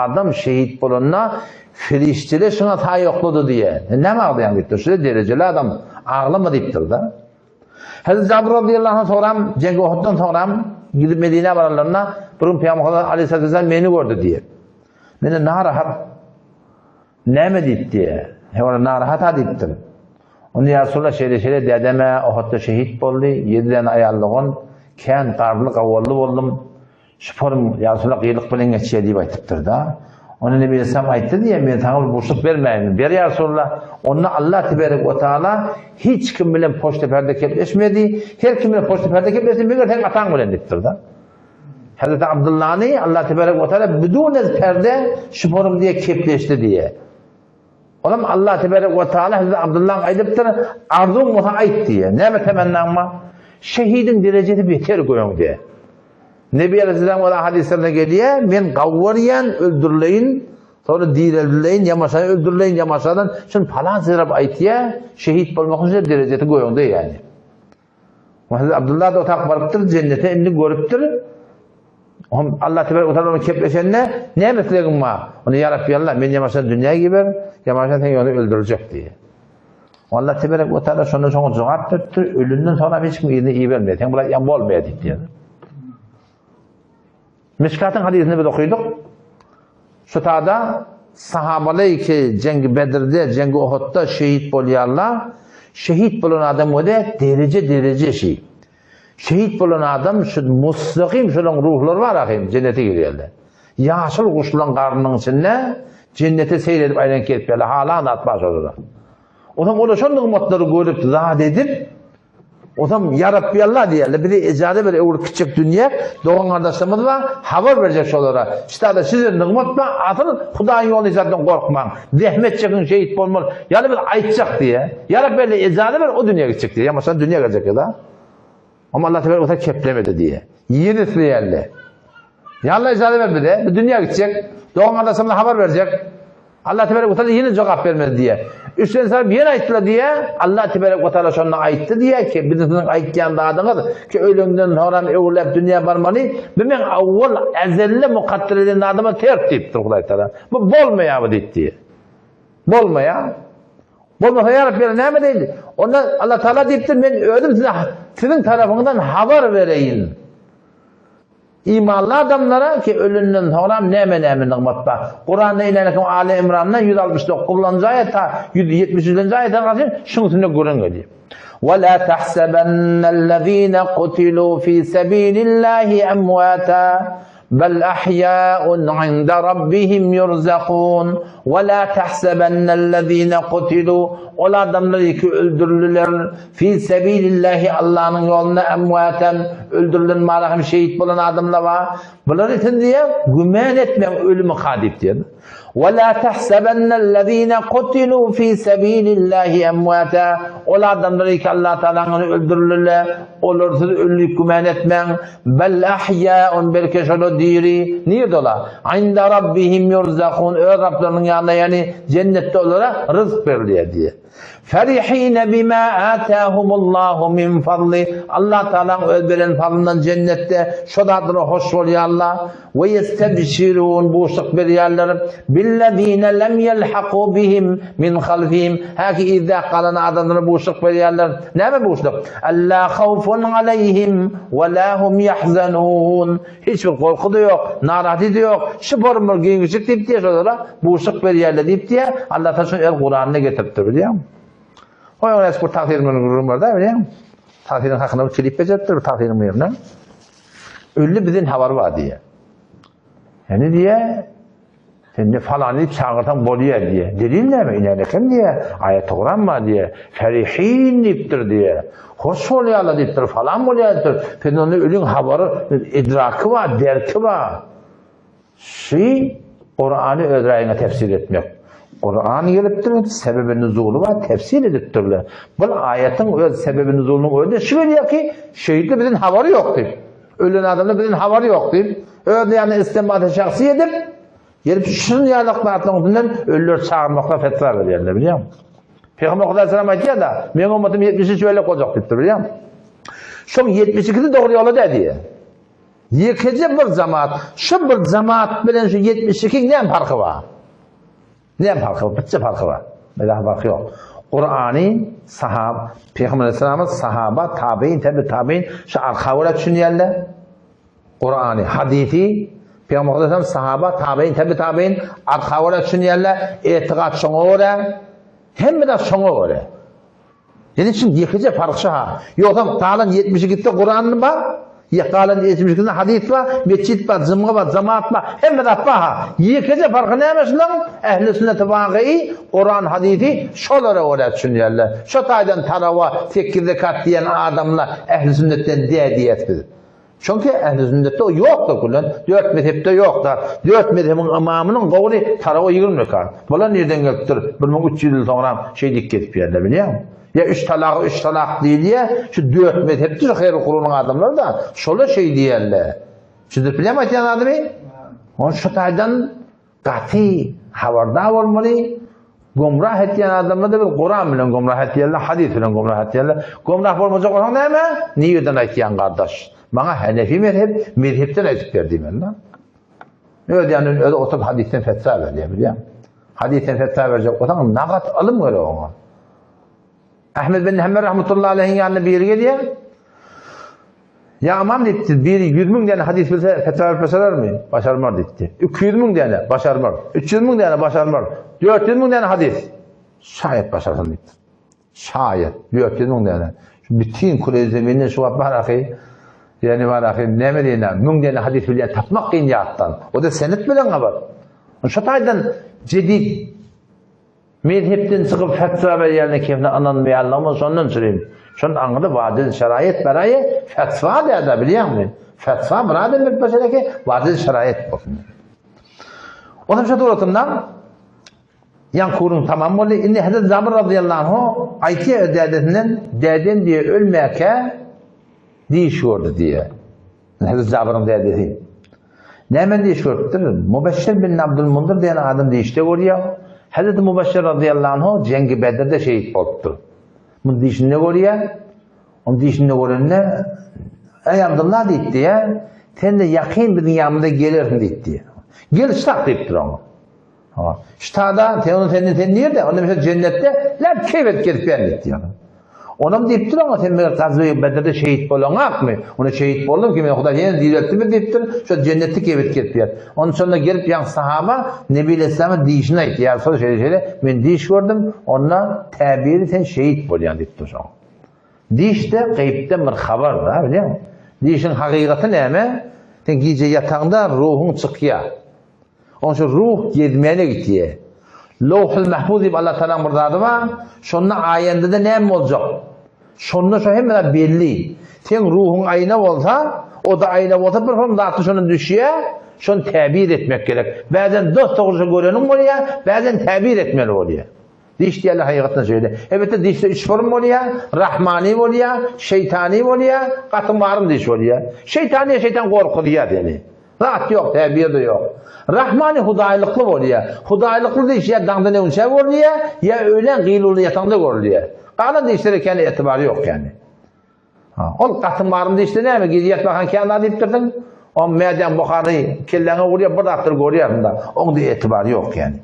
adam şehit bulunna ferişteler şuna ta yokladı diye. Ne mi ağlayan deyiptir? Şöyle dereceli adam ağlama deyiptir da. Hazreti Cabir radıyallahu anh soram, Cengi Uhud'dan soram, gidip Medine varlarına, bugün Peygamber aleyhisselatü vesselam beni gördü diye. Beni narahat, ne mi deyip diye. Hemen narahat ha deyiptir. Onu ya Resulullah şeyde dedeme Uhud'da şehit oldu, 7 tane ayarlığın, Kän qarlı qawallı boldum. Şuparum ýaşyla qylyk bilen geçýär diýip aýtypdyr da. Onu ne bilsem aýtdy diye men taňyl boşluk bermäýin. Ber ýa-Rasulullah. Onu Allah tebarek we taala hiç kim bilen poşta perde kepleşmedi. Her kim bilen poşta perde kepleşdi, meger sen ataň bilen dipdir da. Hazreti Abdullah'ni Allah tebarek ve teala bidun perde şuparum diye kepleşdi diye. Olam Allah tebarek ve teala Hazreti Abdullah aydıptır, arzum muha ayt diye. Näme temennanma? Şehidin derecesi beter goýun diye. Nebi Aleyhisselam ve hadislerine geliyor, men gawwaryan öldürleyin, sonra direlleyin, yamaşan öldürleyin, yamaşadan, şun falan zirab aytiye, şehit bolmak üçin derecesi goýun diye yani. Hazreti Abdullah da otak barıptır, cennete emni görüptür. Allah tebarek ve teala kepleşenne ne meslegim var? Onu ya Rabbi Allah men yamaşan dünya gibi yamaşan sen onu öldürecek diye. Allah tebarek ve teala şonu şonu cevap verdi. Ölünden sonra hiç kim iyi vermedi. Sen bular yan bolmaydı diye. Mişkatın hadisini biz okuduk. Şu tada sahabalar ki cengi Bedir'de, cengi Uhud'da şehit bolýarlar. Şehit bolan adam o da derece şey. Şehit bolan adam şu mustakim şolun ruhlar var ahim cennete girýärler. Ýaşyl guşlan garnyň içinde cennete seyredip aýlan kelip gelýär. Hala atmaz olar. Olam ola şol nigmatlary görüp zat edip olam ya Rabbi Allah diýerler. Biri ejade bir öwür kiçik dünýä doğan gardaşlarymyz var. Habar berjek şolara. İşte da sizin nigmatla atyl Hudaýyň ýoly zatdan gorkmaň. Zehmet çekin şehit bolmaly. Ýa-da bir aýtjak diýe. Ya Rabbi ejade bir o dünýäge gitjek diýe. Ýa-da dünýä gelecek ya. Ama Allah tebarek ve keplemedi diye. Yeni yerle. Ya Allah icazet vermedi de. Bir dünya gidecek. Doğan adasına haber verecek. Allah tebarek ve yeni cevap vermedi diye. Üstüne sahip yeni ayttılar diye. Allah tebarek ve teala şonuna ayttı diye ki bizim aytgan adamız ki ölümden haram evlep dünya barmalı. Bimen avval ezelle mukaddereden adama tertip Hudaý Taala. Bu bolmaýar bu diye. Bolmaýar. Bolmasa ya Rabbi näme diýdi? Onda Allah Taala diýipdir, men ödüm sizin tarafından haber vereyin. İmanlı adamlara ki ölünden haram näme nigmat bar. Kur'an-da ilerlekin Ali İmran'da 169. ayet ta 170. ayete kadar şunu görün. وَلَا تَحْسَبَنَّ الَّذ۪ينَ قُتِلُوا ف۪ي سَب۪يلِ اللّٰهِ اَمْوَاتًا بل أحياء عند ربهم يرزقون ولا تحسبن الذين قتلوا ola adamlar ki öldürülürler fi sebilillahi Allah'ın yoluna emvaten öldürülen malahım şehit bulan adamlar var. Bunlar için diye gümen etmeyin ölümü kadip diye. وَلَا تَحْسَبَنَّ الَّذ۪ينَ قُتِلُوا ف۪ي سَب۪يلِ اللّٰهِ اَمْوَاتًا ola adamlar ki Allah Teala'nın öldürülürler. Olursa ölülük gümen etmeyin. بَلْ اَحْيَاءٌ belki şöyle diri. Niye dola? عِنْدَ رَبِّهِمْ يُرْزَقُونَ Rablarının yanında yani cennette olarak rızk veriliyor diye. فَرِح۪ينَ بِمَا آتَاهُمُ اللّٰهُ مِنْ فَضْلِ Allah Teala'nın öldüren fadlından cennette şu da adına hoş oluyorlar. وَيَسْتَبْشِرُونَ boşluk veriyorlar. بِالَّذ۪ينَ لَمْ يَلْحَقُوا بِهِمْ مِنْ خَلْفِهِمْ Haki izâ kalan adamlara boşluk veriyorlar. Ne mi boşluk? اَلَّا خَوْفٌ عَلَيْهِمْ وَلَا هُمْ يَحْزَنُونَ Hiçbir korku da yok, narahatı da yok. Şıpırmır giyinmişik deyip diye şöyle boşluk veriyorlar deyip diye Allah Teala Kur'an'ına getirtti biliyor musun? O yüzden eski bir tahtirin var da biliyor musun? Tahtirin hakkında bir klip becettir, bir tahtirin mühimle. Ölü bizim haber var diye. Yani diye, sen ne falan deyip çağırtan boluyor diye. Delil ne mi? İnanıkım diye. Ayet-i Kur'an var diye. Ferihin deyiptir diye. Hoş oluyorlar deyiptir falan oluyordur. Sen onun ölün haberi, idrakı var, derki var. Kur'an'ı ödreğine tefsir etmek. Kur'an gelipdir, sebebi nüzulu var, tefsir edipdirler. Bu ayetin öz sebebi nüzulunun öyle şöyle ki şehitli bizim haberi yok deyip. Ölen adamda bizim haberi yok deyip. Öyle yani istimadı şahsi edip gelip şunun yaylıklarından ölüler çağırmakla fetva verirler biliyor musun? Peygamber Aleyhisselam ayetiyor da benim ummadım 73 öyle olacak deyiptir biliyor musun? Şu 72'de doğru yola da diye. Yıkıcı bir cemaat, şu bir cemaat bilen şu 72 ne farkı var? Ne farkı var? Bütçe farkı var. Böyle farkı yok. Kur'an'ı Peygamber Aleyhisselam'ın sahaba, tabi'in, tabi'in şu arkavura düşünüyorlar. Kur'an'ı, hadisi, Peygamber Aleyhisselam sahaba, tabi'in, tabi'in arkavura düşünüyorlar. Etikat şuna göre, hem de şuna göre. Yani şimdi yıkıcı farkı ha. Yok tamam, Teala'nın 72'de Kur'an'ı var. Yakalan etmişkin hadis var, mescid var, zımgı var, cemaat var. Hem de ha. Yekece farkı ne mesela? Ehli sünnet-i vakıi Kur'an hadisi şolara öğretsinlerler. Şu taydan tarava tekirde kat diyen adamlar ehli sünnetten diye etmedi. Çünkü ehli sünnette o yoktu kullan. 4 mezhepte yoktu. 4 mezhebin imamının kavli tarava yığılmıyor kan. Bunlar nereden geliptir? 1300 yıl sonra dik ketip yerler biliyor musun? Ya 3 talak değil ya, şu 4 mezhepte şu hayır kurulun adamlar da şola diyerler. Şimdi bilemem atan adamı? On şu taydan qati habardar olmalı. Gumrah etken adamlar da bir Kur'an bilen gumrah etyerler, hadis bilen gumrah etyerler. Gumrah olmayacak olan ne mi? Niyeden aytyan kardeş? Bana Hanefi mezhepten aytıp verdi ben lan. Öyle yani öyle oturup hadisten fetva veriyor biliyor musun? Hadisten fetva verecek olan nakat alım öyle ona. Ahmed bin Hanbel rahmetullahi aleyhin yanına bir yere geliyor. Ya aman dedi, bir 100 bin tane hadis bilse fetva verseler mi? Başarmaz dedi. 200 bin tane başarmaz. 300 bin tane başarmaz. 400 bin tane hadis. Şayet başarsın dedi. Şayet 400 bin tane. Şu bütün kule zeminine şu var akı. Yani var akı ne mi diyeyim? Bin tane hadis bilen tapmak kıyın yağıttan. O da senet bilen var. Şu taydan cedid mezhepten çıkıp fetva veriyerine kefne ananmayallamı sondan süreyim. Şunun anıda vadil şerayet berayı fetva da biliyor musun? Fetva bana demek mesela ki vadil şerayet olsun. Onun şu doğrultudan yan kurun tamam oldu. İnne Hazreti Cabir radıyallahu anh ayki deden diye ölmeyeke değişiyordu diye. Hazreti Cabir'in dedesi. Nemen değişiyordur? Mubeşşir bin Abdülmundir diyen adam değişti oraya. Hazreti Mubeşşir radıyallahu anh Cengi Bedir'de şehit oldu. Bunun dişinde görüyor. Onun dişinde görünne ey Abdullah deyip diye sen de yakın bir yanımda gelirsin deyip diye. Gel iştah deyiptir onu. İştahda sen nerede? Onda mesela cennette lan keyfet gelip ben deyip diyor. Ona deyiptir ama sen bir Gazve-i Bedir'de şehit olmak mı? Ona şehit oldum ki ben Huda yine diriltti mi deyiptir. Şu cennette keyfet gelip yer. Onun sonunda gelip yan sahaba Nebi Aleyhisselam'a dişine ayıttı. Yani sonra ben diş gördüm. Onunla tabiri sen şehit olayan deyiptir sonra. Diş de kayıpten bir haber da biliyor musun? Dişin hakikati ne mi? Sen gece yatağında ruhun çıkıyor. Onun için ruh yedmeyene gidiyor. Lawhul Mahfuz deyip Allah Teala burada adı var. Şonun ayında da ne olacak? Şonun şu hemen belli. Sen ruhun ayna olsa, o da ayna olsa bir form dağıtı şunun düşüyor. Şunu tabir etmek gerek. Bazen dost doğrusu görenin oluyor, bazen tabir etmeli oluyor. Diş diye hakikatini söyle. Evet de dişte 3 form oluyor. Rahmani oluyor, şeytani oluyor, katı marım diş oluyor. Şeytani şeytan korkuyor yani. Rahat yok, tabir de yok. Rahmani hudaylıklı oluyor. Hudaylıklı diş ya dağda ne unşev oluyor, ya öğlen gıylulu yatağında görülüyor. Kalan dişleri kendi etibarı yok yani. O katı marım dişte ne mi? Gidiyet bakan kendine deyip durdun. O meden Bukhari kellene vuruyor, bir daktır görüyor da. Onun da etibarı yok yani.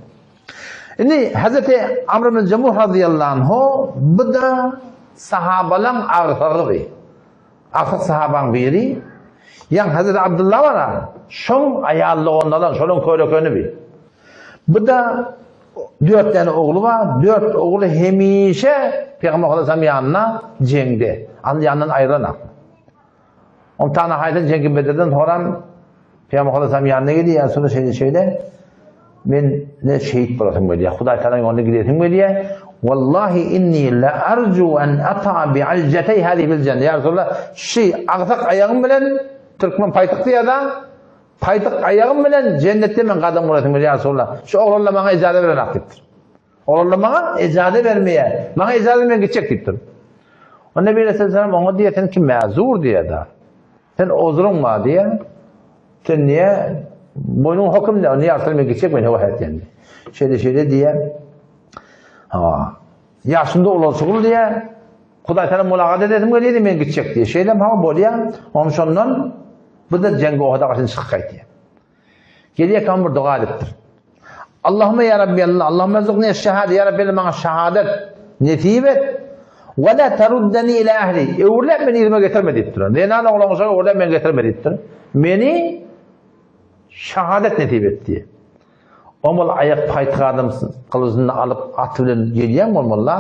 Şimdi Hazreti Amr bin Cemuh radıyallahu anh bu da sahabalan ağırlığı. Ağır sahaban biri. Yani Hazreti Abdullah var. Şun ayarlı ondan, şunun köylükönü bir. Bu da 4 tane oğlu var. 4 oğlu hemişe Peygamber Aleyhisselam yanına cengde. Yanından ayrılanak. 10 tane haydan Cengi Bedir'den sonra Peygamber Aleyhisselam yanına gidiyor. Yani sonra şeyde ben ne şehit bulasım böyle. Huday Teala'nın yoluna gidesim böyle. Vallahi inni la arju en ata bi alcetey hadi bil cennet. Ya Resulallah ağzak ayağım bilen Türkmen paytıktı ya da paytık ayağım bilen cennette men kadın bulasım böyle ya Resulallah. Şu oğlanla bana icade veren akittir. Oğlanla bana icade vermeye. Bana icade vermeye gidecek gittir. O Nebi Aleyhisselam ona diye sen ki mezur diye da. Sen ozurun var diye. Sen niye? Bunun hüküm ne? Niye Aleyhisselam'a gidecek mi? Ne vahiyet yani? Şeyde diye. Yaşında olasılığı diye. Kuday Teala mülakat edesim geliydi ben gidecek diye. Şeyden ha böyle. Onun sonundan bu da cengi o kadar kaçın çıkıyor diye. Geriye kan bir dua ediptir. Allahümme ya Rabbi Allah. Allahümme zıkniye şehade. Ya Rabbi bana şehadet nesip et. Ve la teruddeni ila ehli. Öğürler beni izime getirme deyiptir. Neynâne olamazsa öğürler beni getirme deyiptir. Beni şehadet nesip et diye. Omul ayak paytıqadım kılıcını alıp atıvlen geliyen olmalı.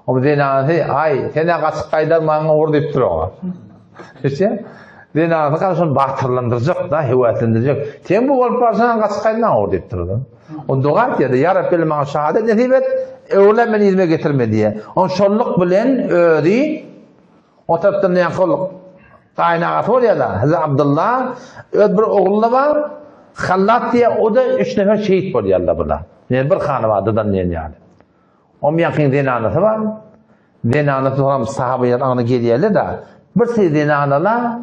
O zeynâne ay sene kasık kaydar bana uğur deyiptir ona. İşte Denanı karşın batırlandıracak da, hüvvetlendirecek. Sen bu olup varsan kaçkaydan olur deyip durdu. O doğa dedi, ya Rabbi bana şehadet nasip et, öyle beni izme getirme diye. O şolluk bilen ödü, o taraftan ne yakılık kaynağısı var ya da, Hazreti Abdullah, öd bir oğlu var, Hallat diye, o da 3 nefer şehit var yallah bula. Yani bir kanı var, dıdan neyin yani. O yakın denanısı var. Denanısı sonra sahabeler anı geliyorlar da, bir şey denanılar,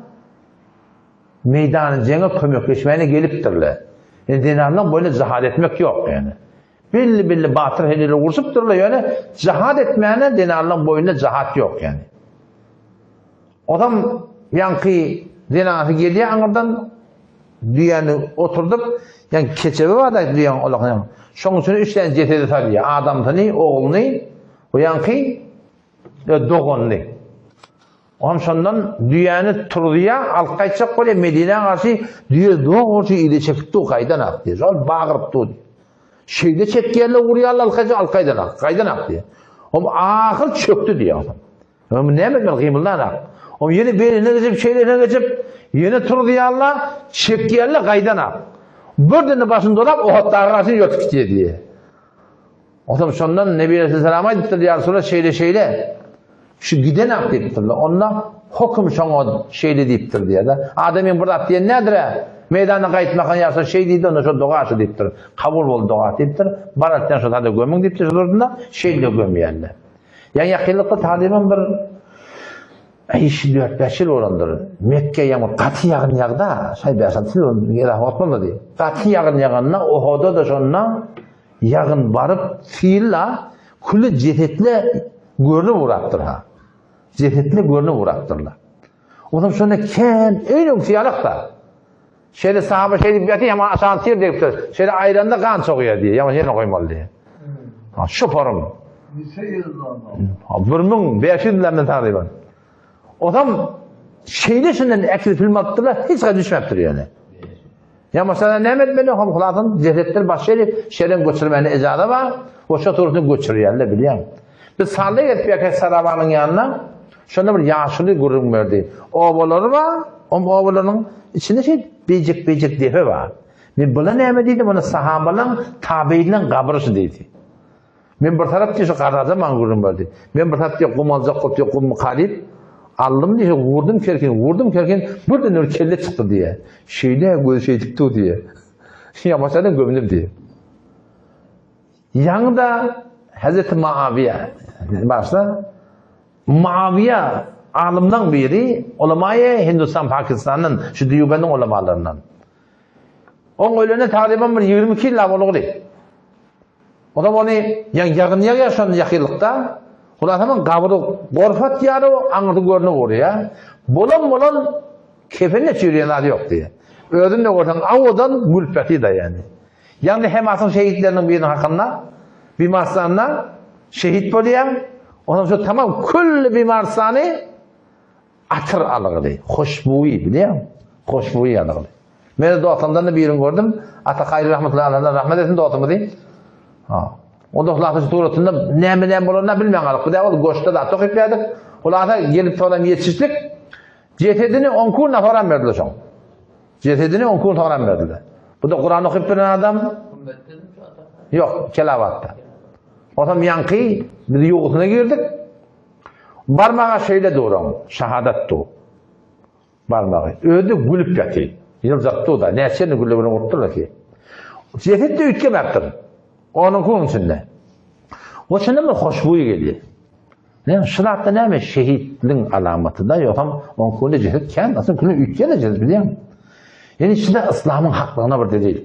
meydanın cenge kömekleşmeyene geliptirler. Yani denanlar böyle cihad etmek yok yani. Belli batır heliyle vursupturlar yani, cihad etmeyene denanlar boyunda cihad yok yani. Adam yankı denanı geliyor, anırdan düğeni oturduk, yani keçevi var da düğen olak. Şonun için 3 tane cesedi tarıyor. Adamını, oğlunu, o yankı doğanını. Onun sonundan düğeni turduya, alkayçak böyle Medine'ye karşı düğe doğru ile çekti o kaydan aktı. Sonra bağırıp durdu. Şeyde çekkiyerle vuruyorlar alkaydan aktı. O ahır çöktü diye adam. Ama ne mi kıyımından aktı? O yine beline geçip şeylerine geçip yine turduyorlar, çekkiyerle kaydan aktı. Birden başını dolap o hatta arasını yotuk diye. Adam sonundan Nebi Aleyhisselam'a gitti diye sonra şeyle şu giden ak deyiptirler. Onunla hukum şoňa şeyle deyiptir diye da. Adamın burada diye nedir? Meydana kayıtmakan yarsa şey deydi onda şu doğa deyiptir. Kabul bol doğa deyiptir. Barattan şu hadi gömün deyiptir. Orada şeyle gömüyorlar. Yani yakınlıkta taliban bir 4-5 yıl orandır. Mekke yağmur katı yağın yağda şey bersan til yere hotmalı diye. Katı yağın yağınna ohoda da şonna yağın barıp fiilla kullu cesetle görünü vuraktır ha. Cesetle görünü vuraktırlar. Ondan sonra ken öyle fiyalak da. Şöyle sahabe şey deyip ama asansir deyip şöyle ayranda kan sokuyor diye. Ama yerine koymalı diye. Ha şu param. Bir min 500 yıllarından takriben. Adam şeyle şundan ekli film attılar, hiç düşmeptir yani. Ya mesela Mehmet Bey'le hamkulatın cesetler başlayıp şehrin göçürmeni icada var, o şaturunu göçürüyorlar biliyor musun? Biz sağlık etmeyek Saravanın yanına, şunda bir yaşlı gurur verdi. Ovaları var, o ovaların içinde şey becek defe var. Ben buna ne dedim, ona sahabaların tabiinden kabrısı dedi. Ben bir taraf diye şu kararda man gurur verdi. Ben bir taraf diye kumalcak kopuyor, muhalif. Aldım diye vurdum kerken buradan öyle kelle çıktı diye. Şeyle göz şey çıktı diye. Ya mesela gömdüm diye. Yanında Hazreti Muaviye başta Muaviye alimden biri ulemaya Hindistan Pakistan'ın şu Diyuban'ın ulemalarından. Onun ölene takriben bir 22 yıl oluyor. O da onu yakın yaşandı yakınlıkta. Ulan kabırı gorfat yarı anırdı görünü vuruyor. Bolan kefenle çürüyenler yok diye. Ödünle oradan avadan mülfeti de yani. Yani hem asıl şehitlerinin birinin hakkında bir marsana şehit buluyor. Ondan sonra tamam kül bir marsanı atır alırdı. Hoşbuyi biliyor musun? Hoşbuyi alırdı. Ben de atamdan da birini gördüm. Atakayri rahmetullahi rahmet etsin doğatımı değil. Ha. O da Allah'ın tuğratında ne bulunduğunu bilmeyen bu da goşta da toq etmedik. Ularda gelip sonra yetiştik. Cesedini 10 kun nafaran verdiler son. Cesedini 10 kun nafaran verdiler. Bu da Kur'an okuyup bilen adam. Yok, kelavatta. O zaman yankı bir yoğusuna girdik. Barmağa şeyle doğru, şehadet doğru. Barmağı. Ödü gülüp yatı. Yılzattı da. Nesini gülübünü unuttular ki. Ceset de ütkemektır. Onun kunun içinde. O şimdi mi hoşbuyu geliyor? Ne? Şıratta ne mi? Şehitliğin alamatı da yok. Onun kununda ceset kendi aslında kununda ütkeleceğiz biliyor musun? Yani içinde İslam'ın haklarına bir delil.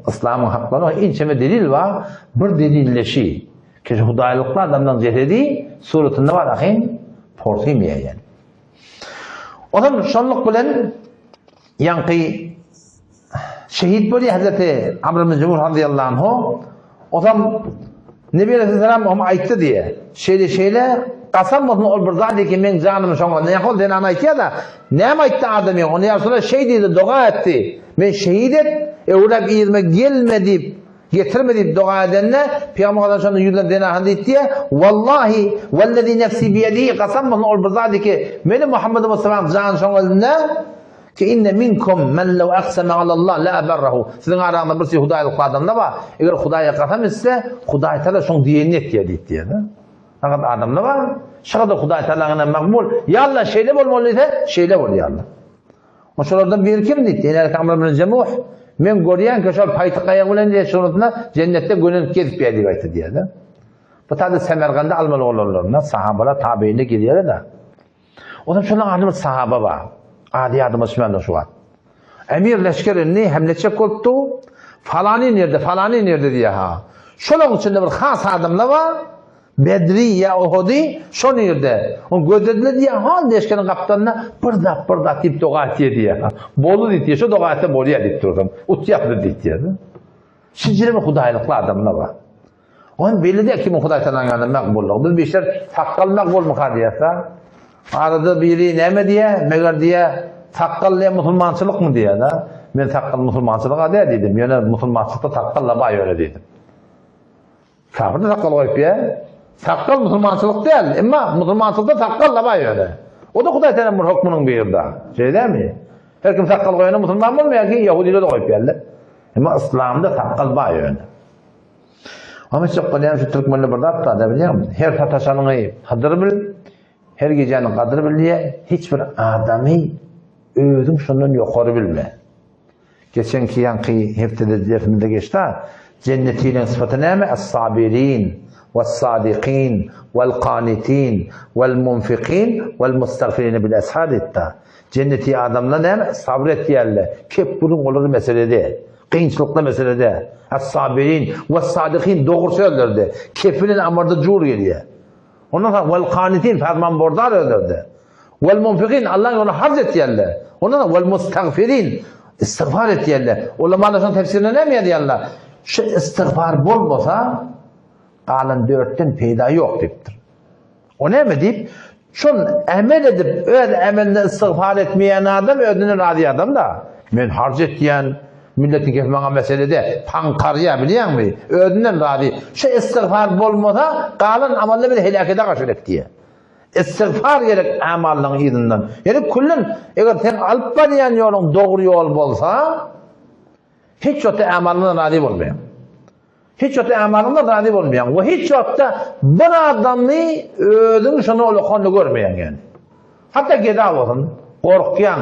İslam'ın haklarına inçeme delil var. Bir delilleşi. Keşke hudaylıklar adamdan cesedi suretinde var. Ahin portayım yani. O zaman şonluk bilen yankı şehit böyle Hazreti Amr ibn Cumhur radıyallahu anhu o zaman Nebi Aleyhisselam onu ayıttı diye şeyle kasam olsun bir zadi ki men canım şoňa ne yapol den ana aytya da ne aytdı adam ya onu ya sonra şey dedi dua etti men şehit et evlap izme gelme deyip getirmedi dua edenle Peygamber Aleyhisselam'ın yüzünden denahan diye vallahi vellezî nefsi biyedihi kasam ol bizadi ki meni Muhammed Mustafa can şoğulunda ki inne minkum men lev aqsama alallah la abarrahu. Sizin arağında birisi Hudaylık adamda var. Eğer Huday'a qasam etse Huday Teala şoň diýenlik diýdi diye. Fakat adamda var. Şahada Huday Teala'na makbul. Ya Allah şeyle bolmaly ise şeyle bol ya Allah. Oşolardan bir kim diýdi? Ene Amr ibn Cemuh men görýän ki şol paýtykaya bilen diýe şurutna cennetde gönül kedip ýa diýip aýtdy diýdi. Bu taýda Semerganda almaly olanlarna sahabalar tabiine gelýär da. Ondan şoň adım sahaba var. Adi adım Osman şu var. Emir leşkerini hemleçek oldu. Falani nerede diye ha. Şoların içinde bir has adamlar var. Bedri ya Uhudi şu nerede? O gözlediler diye hal leşkerin kaptanına pırda tip dua etiyor diye. Bolu diye şu dua ete boluya dittirdum. Ut yaptı diye. Şimdi mi Hudaylıklı adamlar var. Onun belli de kimin Huday Teala'nın makbulluğu. Biz bir işler takkal makbul mu kadiyasa? Arada biri neme diye, meğer diye takkallıya musulmançılık mı diye da. Ben takkal musulmançılığa diye dedim. Yani musulmançılıkta takkalla bay öyle dedim. Kafirde takkal koyup ya. Takkal musulmançılık değil. Ama musulmançılıkta takkalla bay öyle. O da Huday Teala'nın hükmünün bir yerde. Şey değil mi? Her kim takkal koyana musulman olmuyor ki Yahudiyle de koyup yerler. Ama İslam'da takkal bay öyle. Ama çok kalyan şu Türkmenli burada hatta da biliyor musun? Her tataşanını hadır bil. Her gecenin kadri bildiğe hiçbir adamı özüm şundan yukarı bilme. Geçenki yankı heftede defnede geçti ha. Cennetiyle sıfatı ne mi? Es-sabirin, ve's-sadiqin, vel-qanitin, vel-munfiqin, vel-mustagfirin bil-eshad etti. Cenneti adamla ne mi? Sabret yerle. Kep bunun olur meselede. Kıyınçlıkla meselede. Es-sabirin, ve's-sadiqin doğru söylerdi. Kefinin amarda cur geliyor. Ondan sonra vel qanitin ferman bordar öldürdü. Vel munfiqin Allah onu harc et yerler. Ondan sonra vel mustagfirin istiğfar et yerler. Ulemaların tefsirine ne mi diyorlar? Şu istiğfar bolmasa alın dörtten peyda yok deyiptir. O ne mi deyip? Şun emel edip öyle emeline istiğfar etmeyen adam ödünün adi adam da. Men harc et diyen milletin kefmana meselede pankarya biliyor musun? Ödünden radi. Şu istiğfar bolmasa kalan amallı bir helakete karşılık diye. İstiğfar gerek amallığın izinden. Yani kullun eğer sen alıp banayan yolun doğru yol bolsa hiç öte amallığına radi olmayan. Hiç öte amallığına radi olmayan. Ve hiç öte bir adamı ödün şunu olukanlı görmeyen yani. Hatta geda olsun. Korkuyan.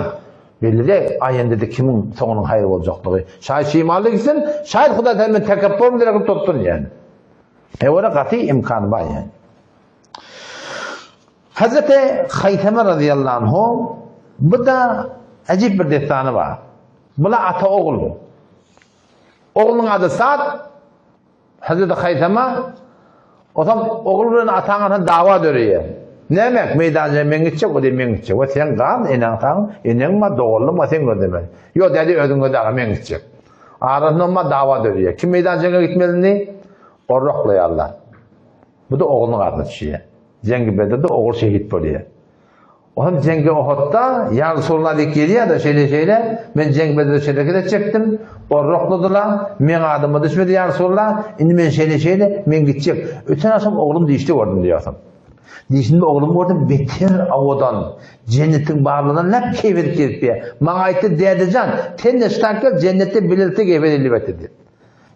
Belli de ayında kimin sonunun hayır olacaklığı. Şayet şimalı gitsin, şayet Huday Teala'nın tekebbürünü direkt tuttun yani. Öyle katı imkanı var yani. Hazreti Hayteme radıyallahu anhu bu da acip bir destanı var. Bula ata oğlu. Oğlunun adı Sa'd. Hazreti Hayteme o zaman oğlunun atağına dava dörüyor. Ne demek meydanca men gidecek o da men gidecek. O sen kan enen kan enen ma doğru ma sen gördün. Yo dedi ödün öder men gidecek. Arasında ma dava dörüyor. Kim meydanca gitmeli? Orroqlayarlar. Bu da oğlunun adı şiye. Cengi Bedir'de oğul şehit boluyor. Onun cengi Uhud'da ya Resulullah dik geliyor da şeyle ben Cengi Bedir'de şereket çektim. Orroqladılar. Men adıma düşmedi ya Resulullah. Şimdi men şeyle men gidecek. Öten akşam oğlum değişti gördüm diyorsun. Dişinde oğlum orada beter avadan, cennetin bağlığından ne keyfedip gelip bana ayette derdican, tennestakil cennette bilirte keyfedilip dedi.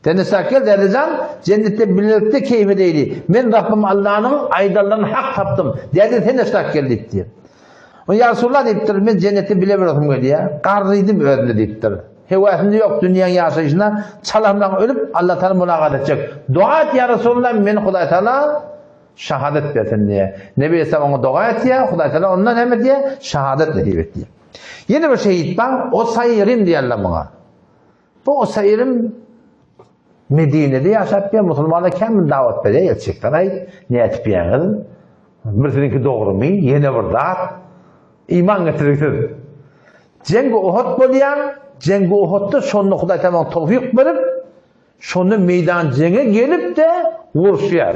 Tennestakil derdican, cennette bilirte keyfedilip. Ben Rabbim Allah'ın aydallarını hak taptım. Derdi tennestakil deyiptir. O ya Resulullah deyiptir, ben cennette bilemiyorum geliyor. Qarrıydım ödünü deyiptir. Hevasında yok dünyanın yaşayışına, çalamdan ölüp Allah Teala mülakat edecek. Dua et ya Resulullah, men Huday Teala şahadet versin diye. Nebi Aleyhisselam ona dua et diye, Huday Teala ondan hem diye şahadet edip diye. Yeni bir şehit var, Osayrim diyorlar buna. Bu Osayrim Medine'de yaşap diye Müslümanlar kendini davet veriyor, gerçekten ay niyet biyanır. Birisininki doğru mu? Yeni bir dağıt. İman getirirsiniz. Cengi Uhud bolayan, Cengi Uhud'da şonu Huday Teala tevfik verip, şonu meydan cenge gelip de vuruşuyor.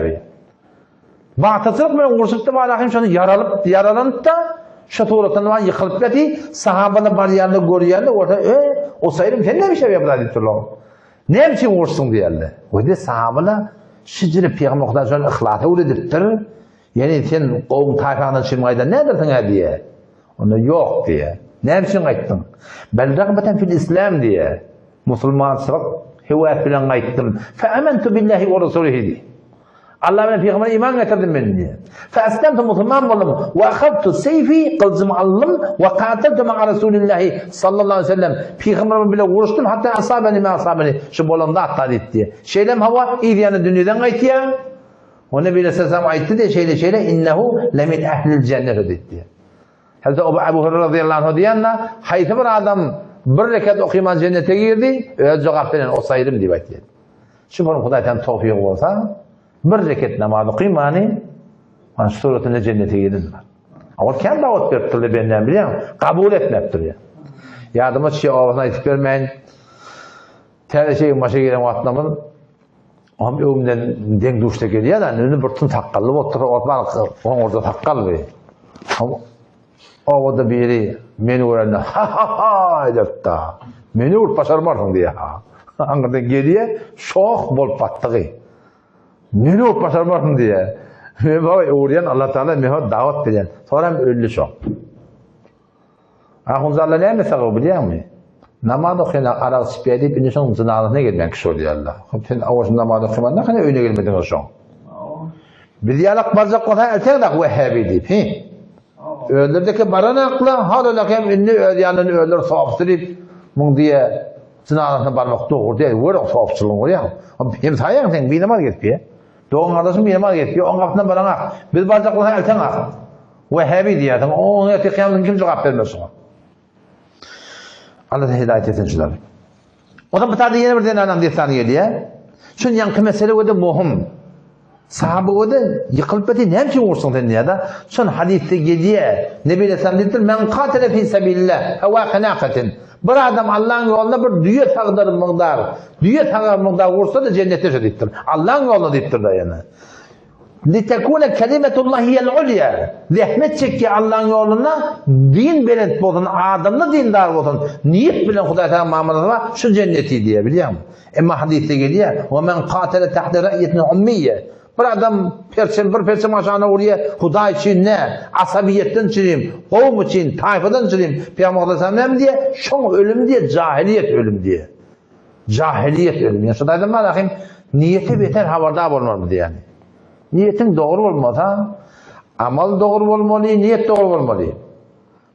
Batısılık bilen vuruşukta var, şonu yaralanıp da şu tuğruktan yıkılıp dedi, sahabanın bariyarını görüyordu, orada Osayrim sen ne bir şey yapılar deyip durlar. Ne için vursun diyorlar. O da sahabeler şicri peygamberden sonra ihlatı uğradıptır. Yani sen qavm tayfandan çıkmayda ne dersin diye. Ona yok diye. Ne için ayttın? Bel rağbeten fil İslam diye. Müslümanlık hüviyet bilen ayttım. Fe amentu billahi ve rasulihi diye. Allah bilen peygamber iman getirdim ben diye. Fe eslemtu Müslüman oldum. Ve akhadtu seyfi kılıcımı aldım ve katiltu ma'a Resulillahi sallallahu aleyhi ve sellem. Peygamberim bile vuruştum hatta asabeni şu bolanda atladı diye. Şeylem hava iyi yani dünyadan ayttı ya. O Nebi Aleyhisselam ayttı diye şeyle innehu lemin ehlil cennet dedi. Hazreti Ebu Hureyre radıyallahu anh diyenle haytı bir adam bir rekat okuyman cennete girdi, öyle cevap veren o sayılım diye ayttı. Şu bunun Huday'tan tevfik olsa bir rekat namaz okuymanı suretinde cennete girdin var. Ama kendi davet veriptirdi benden biliyor musun? Kabul etmeptir ya. Yardıma şey ağzına aytıp vermeyin. Tele şeyin başa gelen vaatlamın ama ömden denk duşta geliyor da önünü bırtın takkallı oturup orada takkallı. Ama o da biri meni görenle ha edip da meni vurup başarmarsın diye ha. Ankara'dan geliyor şok bol pattığı. Meni vurup başarmarsın diye. Ve baba uğrayan Allah Teala mehmet davet diyen. Sonra öldü şok. Ahunzarla ne mesela biliyor musun? Namaz okuyan arak spiyadip insan zınalığına gelmeyen kişi oluyor Allah. Sen avuşun namaz okuyan ne kadar öyle gelmedin o şok. Bir diyalog barzak olsa elten de Vehhabi deyip. Öldürdeki baran aklı hal olarak hem ünlü ödyanını öldür soğuptırıp bunu diye zınalığına barmak doğru diye vuruk soğupçılığın oluyor. Hem sayın sen bir namaz getiriyor. Doğun kardeşim bir namaz getiriyor. Onun kapından baran ak. Bir barzak olsa elten ak. Vehhabi diye. Onun yatı kıyamın kim cevap vermez ona. Allah da hidayet etsin şunları. O da bu tarzda yeni bir denenem destanı geliyor. Şunun yankı mesele o da muhim. Sahabe o da yıkılıp beti ne için vursun dedi da. Şun hadiste geliyor. Nebi Aleyhisselam dediler. Men katile fi sebillah. Heva kanakatin. Bir adam Allah'ın yolunda bir düğe tağdır mıqdar. Düğe tağdır mıqdar vursa da cennete şu deyiptir. Allah'ın yolunda deyiptir da yani. لِتَكُونَ كَلِمَةُ اللّٰهِ هِيَ الْعُلْيَا Zahmet çekki Allah'ın yoluna din belent bolsun, adamlı dindar bolsun. Niyet bilen Huday Teala muamelesine şu cenneti diye biliyor musun? Ama hadiste geliyor. وَمَنْ قَاتَلَ تَحْتَ رَأْيَةٍ عُمِّيَّ Bir adam bir perçem aşağına oraya Huday için ne? Asabiyetten çireyim, kavm için, tayfadan çireyim. Peygamber Aleyhisselam diye, şun ölüm diye, cahiliyet ölüm diye. Cahiliyet ölüm. Yani şu da dedim bakayım, niyeti beter havardar olmalı diye yani. Niyetin doğru olmasa, amal doğru olmalı, niyet doğru olmalı.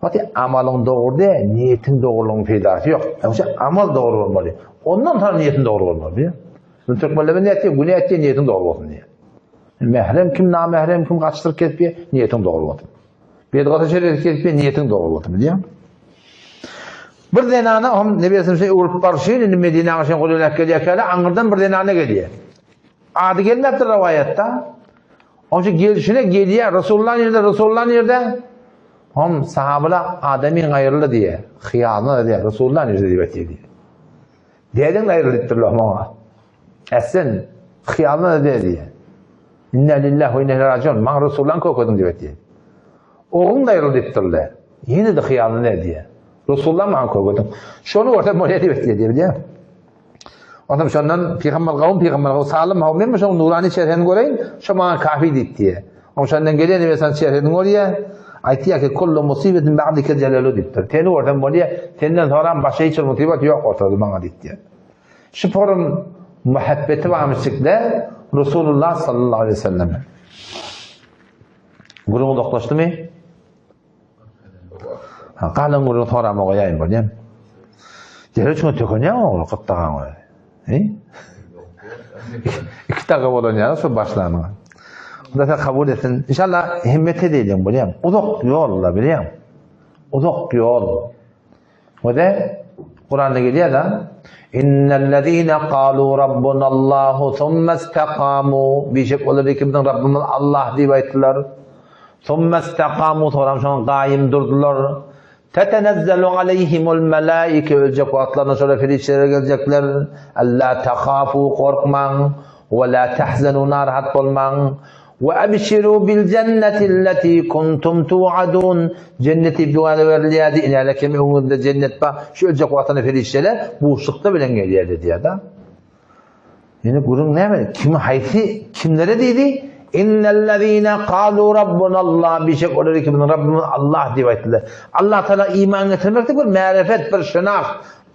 Fakat amalın doğru değil, niyetin doğruluğun faydası yok. Yani amal doğru olmalı. Ondan sonra niyetin doğru olmalı. Türkmenlerin niyeti, bu niyeti niyetin doğru olsun diye. Mehrem kim, namahrem kim kaçtırıp ketpiyor, niyetin doğru olsun. Bedgata şerif ketpiyor, niyetin doğru olsun biliyor musun? Bir denana, Nebi Aleyhisselam uğrup barışıyla Medine ağaçın kulüyle geliyor, Angır'dan bir denana geliyor. Adı gelmektir rivayette. Onun için gelişine geliyor. Resulullah'ın yerde. Hem sahabeler Adem'in ayrılı diye. Hıyanı diye. Resulullah'ın yerde diye bekliyor. Dedin ayrılı ettirler bana. Esen hıyanı diye. İnna lillahi ve inna ileyhi raciun. Ben Resulullah'ın kokudum diye bekliyor. Oğlum da ayrılı ettirler. Yine de hıyanı ne diye. Resulullah'ın ben kokudum. Şunu orta molaya diye bekliyor diye. Adam şundan peygamber salim havmen mi şun nurani şerhini göreyim şu bana kafi dit diye. O şundan gelen ve sen şerhini oraya aytiya ki kullu musibetin ba'dike celalu dittir. Teni oradan oraya senden sonra başka hiç musibet yok ortada bana dit diye. Şu forum muhabbeti var mısıkda Resulullah sallallahu aleyhi ve sellem. Bunu doklaştı mı? Qalan bunu sonra mı koyayım böyle? Geri çünkü tökünüyor mu? Kıttağın var. İki dakika olan yani şu başlanma. Da kabul etsin. İnşallah himmet edelim biliyorum. Uzak yol da biliyorum. Uzak yol. O da Kur'an'da geliyor da İnnellezîne qâlû rabbunallâhu thumme istekâmû bir şey olur ki bizim Rabbimiz Allah diye ayettiler. Thumme istekâmû sonra şu kaim durdular. تَتَنَزَّلُ عَلَيْهِمُ الْمَلَائِكَ ölecek vaatlarına sonra feriştelere gelecekler. اَلَّا تَخَافُوا korkman وَلَا تَحْزَنُوا narahat olman وَاَبْشِرُوا بِالْجَنَّةِ الَّتِي كُنْتُمْ تُوعَدُونَ cenneti bir vade veriliyadi ilerleke mevhumunda cennet var. Şu ölecek vaatlarına ferişteler bu ışıkta bilen geliyor dedi ya da. Yani gurun ne mi? Kim haysi kimlere dedi? İnnellezîne kâlû rabbunallâh, bir şey olur ki bunun Rabbimiz Allah diye ayettiler. Allah Teala iman getirmek de bir marifet, bir şınak,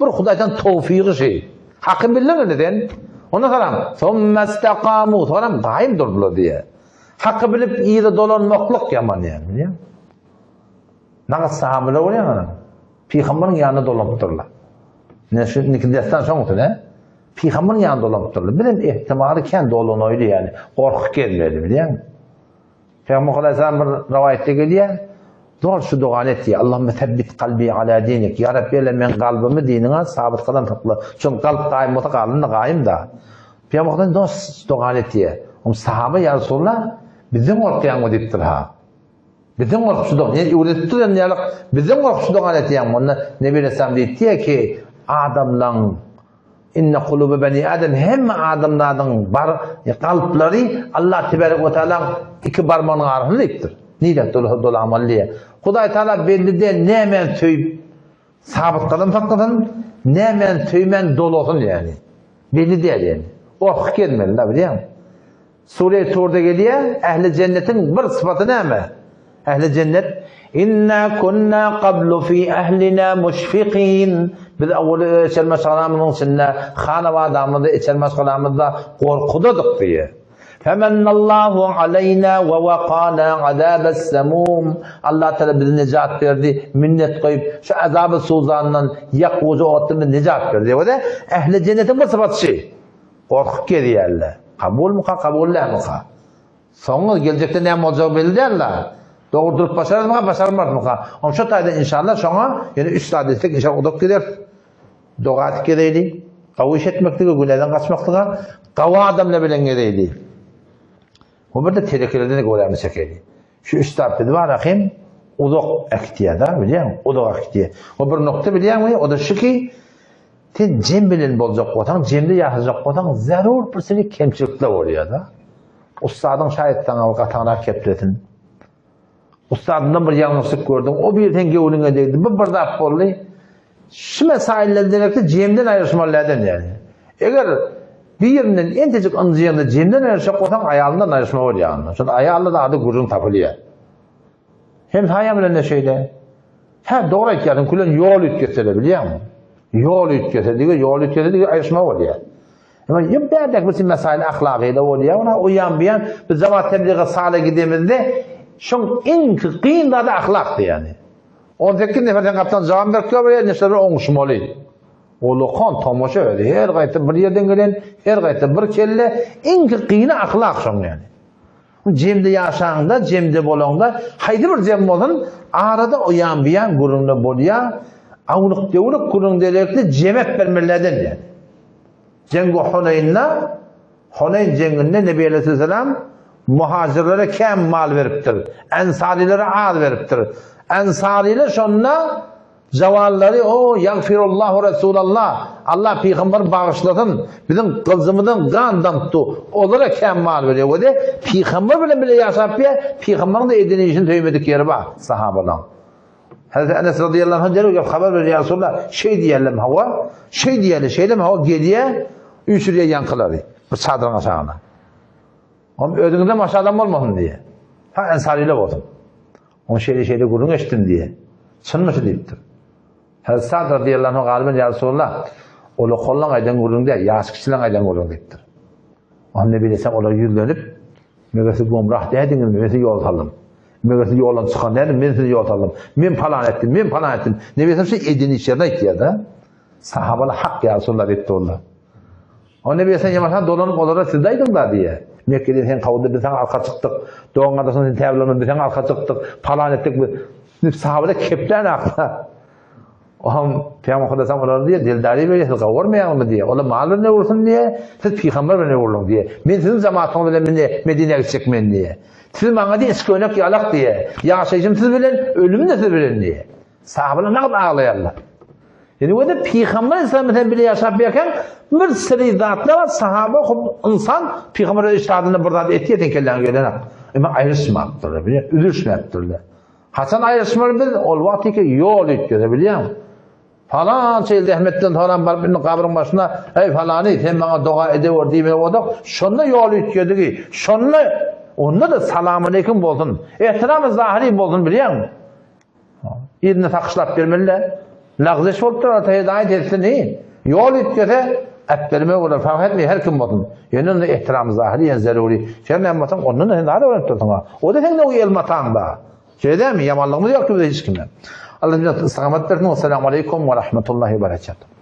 bir Hudaydan tevfiki şey. Hakkı bilin neden? Ona sonra thummestekâmû, sonra gayim durdular diye. Hakkı bilip iyi de dolanmaklık yaman yani. Biliyor musun? Nakat sahabeler oluyor mu? Peygamberin yanına dolanıp dururlar. Ne şu nikdesten sonra ne? Peygamberin yanında dolanıp dururlar. Bilim ihtimali kendi olan oydu yani. Korku gelmedi biliyor musun? Peygamber Aleyhisselam bir rivayette geliyor. Doğru şu dua et diye. Allahümme tebbit kalbi ala dinik. Ya Rabbi men kalbimi dinine sabit kılan tıklı. Çünkü kalp kaim olsa kalbim de kaim da. Peygamber'den dost dua et diye. Sahabe ya Resulullah bizim korkuyan o diptir ha. Bizim korkusuduk. Yani ürettir yani bizim korkusuduk aletiyen. Onunla Nebi Aleyhisselam deyip ki adamların inne kulubu beni adam hem adamların kalpleri Allah Tebarek ve Teala iki parmağının arasında deyiptir. Neyden dolu amalliye. Huday Teala belli de ne men töyüp sabit kalın fakatın ne men töymen dolu olsun yani. Belli değil yani. O gelmeli la biliyor musun? Sure-i Tur'da geliyor ehli cennetin bir sıfatı ne mi? Ehli cennet inna kunna qablu fi ehlina mushfiqin. Biz avveli içermez kalamının içinde khana ve adamında içermez kalamında korkudadık diye. Femennallahu aleyna ve vakana azabes semum. Allah Teala bize necat verdi, minnet koyup şu azab-ı suzandan yakvucu otunu necat verdi. O da ehli cennetin bu sıfatı şey. Korku geliyorlar. Kabul mu ka, kabuller mi ka? Sonra gelecekte ne olacak belli derler. Doğrudurup başarır mı ka, başarmaz mı ka? Ama şu tayda inşallah sonra yani üç adetlik inşallah oduk gider. Doğatik gereyli. Kavuş etmektiği, günahdan kaçmaktığı, kavu adamla bilen gereyli. O burada tehlikelerde görevini çekeyli. Şu üç adetli var akım, oduk ektiyada biliyor musun? Oduk ektiye. O bir nokta biliyor musun? O da şu ki, sen cem bilen bolacak otan, cemde yaşayacak otan zarur bir seni kemçilikler oluyor da. Ustadın şahitten avukatına kepletin. Ustadından bir yanlışlık gördün, o birden gevulüne değdi, bir dap oldu. Şu mesailler demekte cemden ayrışmalardan yani. Eğer bir yerinden en tecik anlayacağında cemden ayrışacak otan ayağından ayrışma oluyor yani. Çünkü ayağında da adı gurun tapılıyor. Hem hayamla ne şeyde. Ha doğru yani kullan yol ütkesele biliyor musun? Yol ütkesele ayrışma oluyor. Ama yıpberdek bizim mesail ahlakıyla oluyor. Ona uyan bir yan biz zaman tebliğe sağla gidemizde şun en kıyın da ahlaktı yani. 18 neferden kaptan cevap verkiyor böyle neşleri oңuşmalı. Olu kan tamaşa öyle. Her gayet bir yerden gelen, her gayet bir kelle en kıyını ahlak şun yani. Cemde yaşağında, cemde bolağında haydi bir cem olun arada uyan bir yan gurunda bolya avluk devluk gurun delekli cemet vermelerden yani. Cengi Hunayn cenginde Nebi Aleyhisselam muhacirlere kem mal veriptir. Ensarilere az veriptir. Ensariler şonna cevalları o yagfirullahu Resulallah. Allah peygamber bağışlasın. Bizim kızımızın kandan tuttu. Onlara kem mal veriyor. O da peygamber bile yaşayıp ya peygamberin de edini için tövmedik yeri var sahabadan. Hazreti Enes radıyallahu anh diyor ki haber veriyor Resulullah şey diyelim hava şeyle hava geriye üçüye yankıları bu çadırın aşağına. Ama ödünüzde aşağıdan olmasın diye. Ha ensariyle olsun. On şeyle gurun geçtin diye. Çınmışı deyiptir. Hazreti Sa'd radıyallahu anh galiba ya Resulullah ola kollan aydan gurun diye yaş kişilen aydan gurun deyiptir. Onun Nebi desem ola yüzlenip megası gomrah dediniz megası yol aldım. Megası yoldan çıkan dedim ben size yol aldım. Ben falan ettim. Nebi desem şey edin içeride ihtiyar da. Sahabalar hak ya Resulullah etti onlar. O Nebi desem yamaşan dolanıp olara sizdeydin da diye. Mekke'de sen kavudda sen arka çıktık. Doğan adasın sen tevlanın sen arka çıktık. Falan ettik. Sahabalar kepten akla. Oğlum Peygamber desem olar diye dildari böyle siz kavurmayalım mı diye. Ola mal ne vursun diye. Siz peygamber ne vurun diye. Ben sizin zamanınızda Medine'ye gidecek men diye. Siz bana diye eski oynak yalak diye. Yaşayışım siz bilen, ölümüm de siz bilen diye. Sahabalar ne kadar ağlayarlar. Yani o da Peygamber İslam'dan bile yaşayıp yerken bir sürü zatlar var. Sahaba insan Peygamber'e iştihadını burada etiye tenkellerini gelen. Ama ayrışmaktırlar. Üzülüşmektırlar. Hasan ayrışmaktırlar. O vakti ki yol etkisi biliyor musun? Falan şeyde Ahmet'ten falan barıp indi kabrın başına ey falanı sen bana dua ediyor diye odak. Şonda yol ütüyordu ki. Şonda onda da selamun aleyküm bolsun. Ehtiram-ı zahiri bolsun biliyor musun? Yerine takışlap vermeliler. Lagzeş olup da hidayet etsin değil. Yol ütüyorsa etlerime olur. Fark etmiyor her kim bolsun. Yani onun ehtiram-ı zahiri en zaruri. Sen ne yapmasan onun da daha da öğrenip dursun. O da sen de o elmatan da. Şey değil mi? Yamanlığımız yok ki hiç kimden. Allah bize istikamet versin. Selamun aleyküm ve rahmetullahi ve berekatuhu.